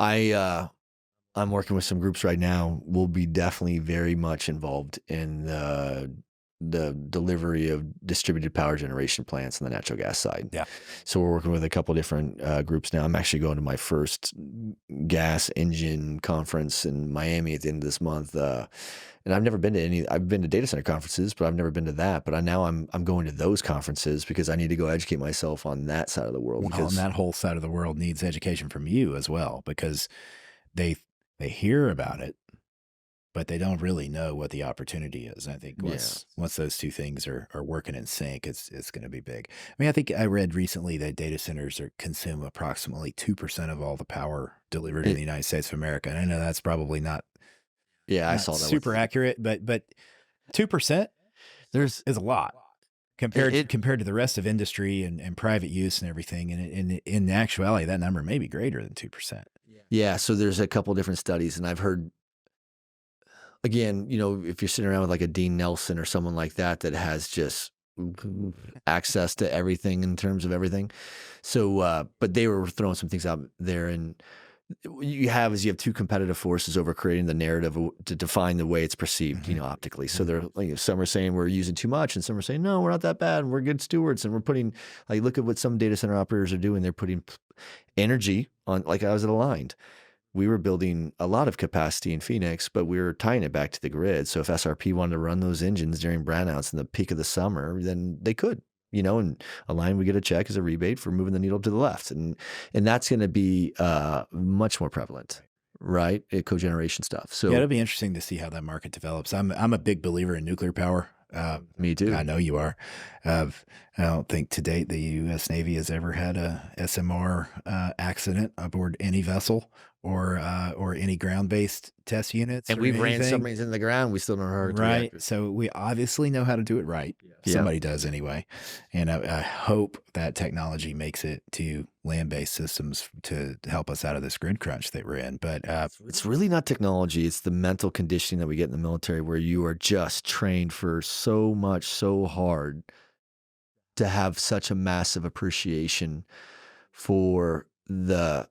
I'm working with some groups right now. We'll be definitely very much involved in the delivery of distributed power generation plants on the natural gas side. Yeah. So we're working with a couple different groups now. I'm actually going to my first gas engine conference in Miami at the end of this month. And I've never been to any. I've been to data center conferences, but I've never been to that. But now I'm going to those conferences because I need to go educate myself on that side of the world. Well, and that whole side of the world needs education from you as well, because they hear about it, but they don't really know what the opportunity is. I think Yeah. once those two things are working in sync, it's going to be big. I mean, I think I read recently that data centers consume approximately 2% of all the power delivered in It, the United States of America. And I know that's probably yeah, I not saw that one. super accurate, but 2% There's is a lot it, it compared to the rest of industry and private use and everything. And in actuality, that number may be greater than 2%. yeah, so there's a couple different studies, and I've heard, again, if you're sitting around with like a Dean Nelson or someone like that that has just access to everything in terms of everything. So, but they were throwing some things out there, and you have two competitive forces over creating the narrative to define the way it's perceived, Mhm. optically. So they're like, some are saying we're using too much, and some are saying no, we're not that bad, and we're good stewards, and we're putting, like, look at what some data center operators are doing. They're putting energy on, like I was aligned. We were building a lot of capacity in Phoenix, but we were tying it back to the grid. So if SRP wanted to run those engines during brownouts in the peak of the summer, then they could, and Align would get a check as a rebate for moving the needle to the left. And that's going to be much more prevalent, right? Cogeneration stuff. Yeah, So it'll be interesting to see how that market develops. I'm a big believer in nuclear power. me too. I know you are. Uh, I don't think to date the U.S. Navy has ever had a SMR accident aboard any vessel or any ground-based test units And or we've ran anything. submarines in the ground. We still don't know how to Right. reactors. So we obviously know how to do it right. Yeah. Somebody does anyway. And I hope that technology makes it to land-based systems to help us out of this grid crunch that we're in. But It's really not technology. It's the mental conditioning that we get in the military, where you are just trained for so much, so hard, to have such a massive appreciation for the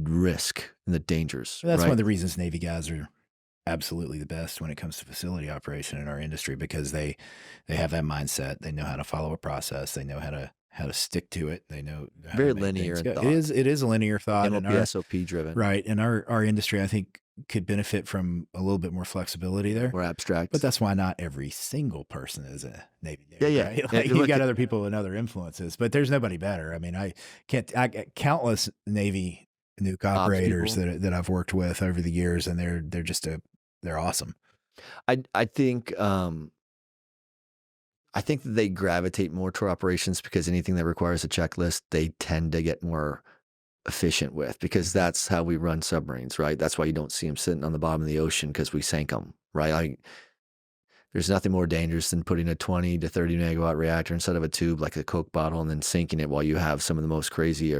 risk and the dangers, that's one right? of the reasons Navy guys are absolutely the best when it comes to facility operation in our industry, because they have that mindset. They know how to follow a process. They know how to stick to it. They know how Very to make linear things in go. thought. It is a linear thought, and MOP, SOP driven, right, and our industry, I think, could benefit from a little bit more flexibility there. more abstract. But that's why not every single person is a Navy Yeah, dude, yeah. right? And Like, you look, got other people and other influences, but there's nobody better. I mean, I countless Navy nuke ops operators people. that I've worked with over the years, and they're just they're awesome. I think that they gravitate more to operations, because anything that requires a checklist, they tend to get more efficient with, because that's how we run submarines, right? That's why you don't see them sitting on the bottom of the ocean, because we sank them, right? Like, there's nothing more dangerous than putting a 20 to 30 megawatt reactor inside of a tube like a Coke bottle and then sinking it, while you have some of the most crazy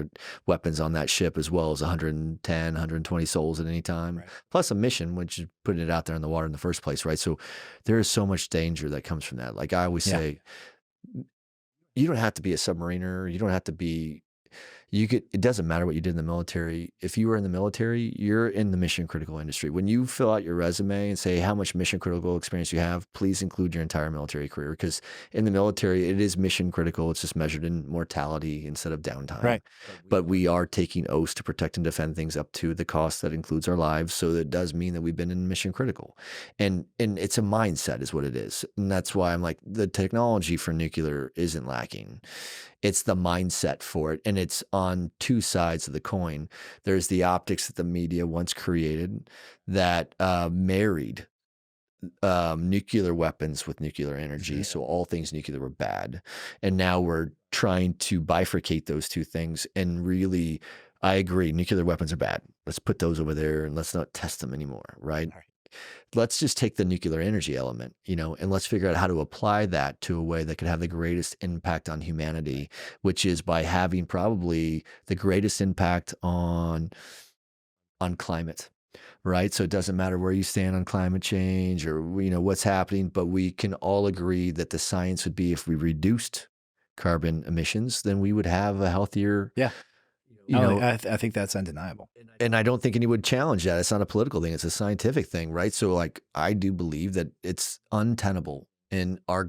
weapons on that ship, as well as 110, 120 souls at any time, Right. plus a mission, which is putting it out there in the water in the first place, right? So there is so much danger that comes from that. Like I always Yeah. say, you don't have to be a submariner. You don't have to be, it doesn't matter what you did in the military. If you were in the military, you're in the mission critical industry. When you fill out your resume and say how much mission critical experience you have, please include your entire military career, because in the military, it is mission critical. It's just measured in mortality instead of downtime. Right. But we are taking oaths to protect and defend things up to the cost that includes our lives. So that does mean that we've been in mission critical. And it's a mindset is what it is. And that's why I'm like, the technology for nuclear isn't lacking. It's the mindset for it. And it's on two sides of the coin. There's the optics that the media once created that married nuclear weapons with nuclear energy. So all things nuclear were bad. And now we're trying to bifurcate those two things. And really, I agree, nuclear weapons are bad. Let's put those over there and let's not test them anymore, right? All right. Let's just take the nuclear energy element, and let's figure out how to apply that to a way that could have the greatest impact on humanity, which is by having probably the greatest impact on climate, right? So it doesn't matter where you stand on climate change or, what's happening, but we can all agree that the science would be, if we reduced carbon emissions, then we would have a healthier, Yeah. I think that's undeniable. and I don't think anyone would challenge that. It's not a political thing. It's a scientific thing, right? So like, I do believe that it's untenable, and our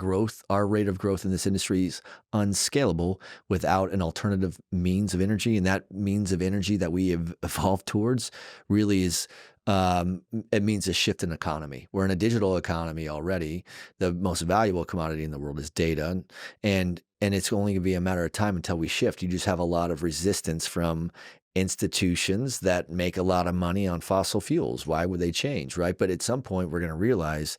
rate of growth in this industry is unscalable without an alternative means of energy. And that means of energy that we have evolved towards really is, it means a shift in economy. We're in a digital economy already. The most valuable commodity in the world is data. And it's only going to be a matter of time until we shift. You just have a lot of resistance from institutions that make a lot of money on fossil fuels. Why would they change, right? But at some point, we're going to realize,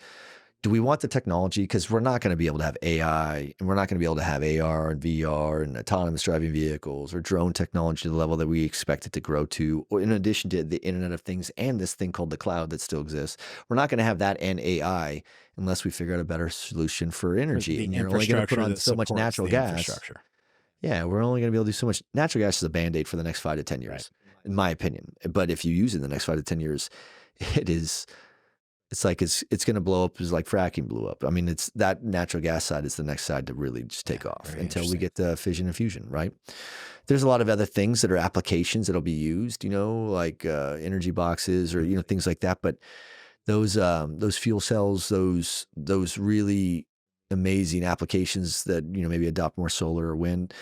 do we want the technology? Because we're not going to be able to have AI, and we're not going to be able to have AR and VR and autonomous driving vehicles or drone technology to the level that we expect it to grow to, or in addition to the Internet of Things and this thing called the cloud that still exists. We're not going to have that and AI unless we figure out a better solution for energy. And you're only going to put on so much natural gas. Yeah, we're only going to be able to do so much. Natural gas is a Band-Aid for the next 5 to 10 years, in my opinion. But if you use it in the next 5 to 10 years, it's like it's going to blow up as like fracking blew up. I mean, it's that natural gas side is the next side to really just take off until we get the fission and fusion, right? There's a lot of other things that are applications that'll be used, like energy boxes or things like that. But those fuel cells, those really amazing applications that maybe adopt more solar or wind,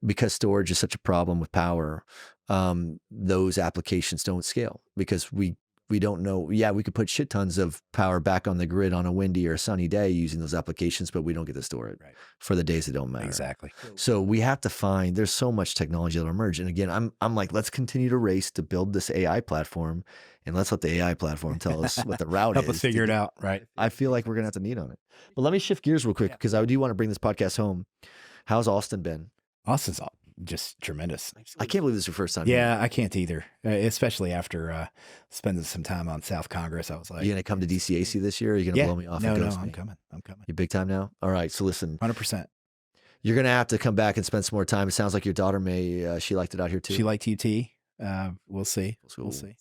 because storage is such a problem with power. Those applications don't scale because we don't know. Yeah, we could put shit tons of power back on the grid on a windy or sunny day using those applications, but we don't get to store it for the days that don't matter. Exactly. So we have to find, there's so much technology that'll emerge. And again, I'm like, let's continue to race to build this AI platform, and let's let the AI platform tell us what the route is. Help us figure it out, right? I feel like we're going to have to need on it. But let me shift gears real quick because I do want to bring this podcast home. How's Austin been? Austin's just tremendous. I can't believe this is your first time. Yeah, I can't either. Especially after spending some time on South Congress. I was like, you going to come to DCAC this year? Or are you going to blow me off? No, I'm coming. You big time now? All right. So listen. 100%. You're going to have to come back and spend some more time. It sounds like your daughter she liked it out here too. She liked UT. We'll see. We'll see.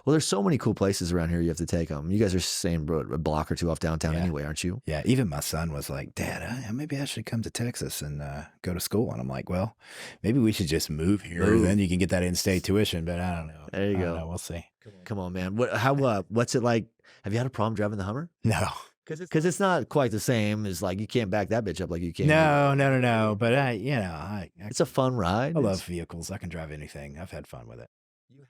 Well, there's so many cool places around here you have to take them. You guys are staying a block or two off downtown anyway, aren't you? Yeah. Even my son was like, Dad, maybe I should come to Texas and go to school. And I'm like, well, maybe we should just move here. Then you can get that in-state tuition. But I don't know. There you go. We'll see. Come on, man. What's it like? Have you had a problem driving the Hummer? No. Because it's not quite the same as like you can't back that bitch up like you can. No. But it's a fun ride. I love vehicles. I can drive anything. I've had fun with it.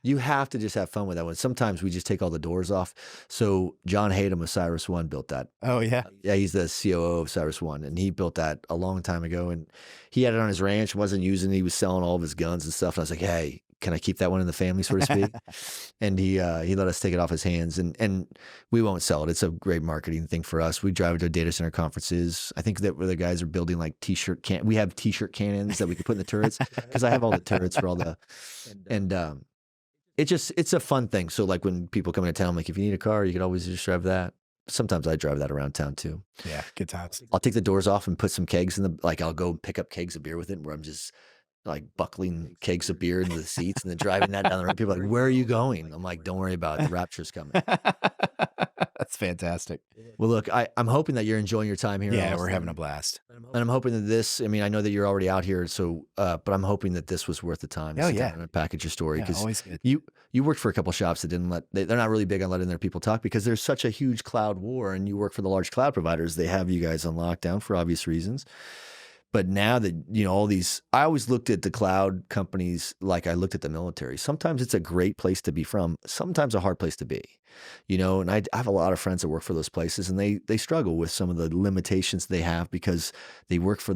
You have to just have fun with that one. Sometimes we just take all the doors off. So John Hayden of Cyrus One built that. Oh, yeah? Yeah, he's the COO of Cyrus One, and he built that a long time ago. And he had it on his ranch, wasn't using it. He was selling all of his guns and stuff. And I was like, hey, can I keep that one in the family, so to speak? And he let us take it off his hands. And we won't sell it. It's a great marketing thing for us. We drive it to data center conferences. I think that where the guys are building like we have t-shirt cannons that we can put in the turrets because I have all the turrets for all the it's a fun thing. So like when people come into town, like if you need a car, you could always just drive that. Sometimes I drive that around town too. Yeah, good times. I'll take the doors off and put some kegs in I'll go pick up kegs of beer with it where I'm just like buckling kegs of beer into the seats and then driving that down the road. People are like, where are you going? I'm like, don't worry about it. The rapture's coming. That's fantastic. Well, look, I'm hoping that you're enjoying your time here. Yeah, we're having a blast. And I'm hoping that I know that you're already out here, so but I'm hoping that this was worth the time. Oh, yeah. And package your story because always good. You worked for a couple of shops that they're not really big on letting their people talk because there's such a huge cloud war, and you work for the large cloud providers. They have you guys on lockdown for obvious reasons. But now that, all these, I always looked at the cloud companies like I looked at the military. Sometimes it's a great place to be from, sometimes a hard place to be, and I have a lot of friends that work for those places, and they struggle with some of the limitations they have because they work for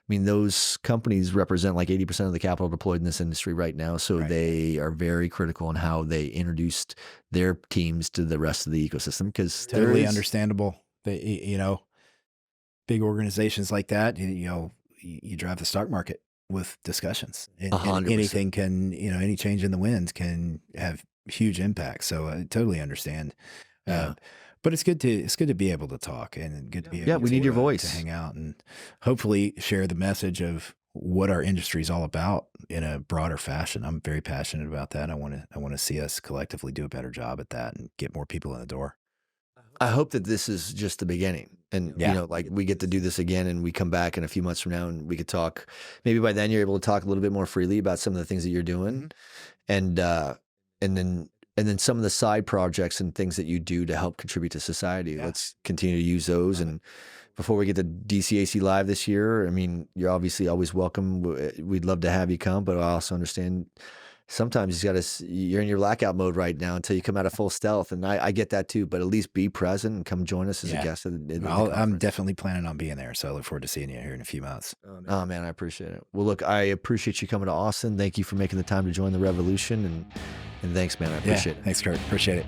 those companies represent like 80% of the capital deployed in this industry right now. So they are very critical on how they introduced their teams to the rest of the ecosystem because totally understandable. Big organizations like that, you drive the stock market with discussions. And 100%. Anything can, any change in the winds can have huge impact. So I totally understand. But it's good to be able to talk and good to be able we need your voice to hang out and hopefully share the message of what our industry is all about in a broader fashion. I'm very passionate about that. I want to see us collectively do a better job at that and get more people in the door. I hope that this is just the beginning and, like we get to do this again and we come back in a few months from now and we could talk. Maybe by then you're able to talk a little bit more freely about some of the things that you're doing and then some of the side projects and things that you do to help contribute to society. Yeah. Let's continue to use those. And before we get to DCAC Live this year, you're obviously always welcome. We'd love to have you come, but I also understand sometimes you're in your blackout mode right now until you come out of full stealth. And I get that too, but at least be present and come join us as a Yeah. guest at the I'm conference. definitely planning on being there. So I look forward to seeing you here in a few months. Oh man, I appreciate it. Well, look, I appreciate you coming to Austin. Thank you for making the time to join the revolution, and thanks, man. I appreciate it. Thanks, Kurt. Appreciate it.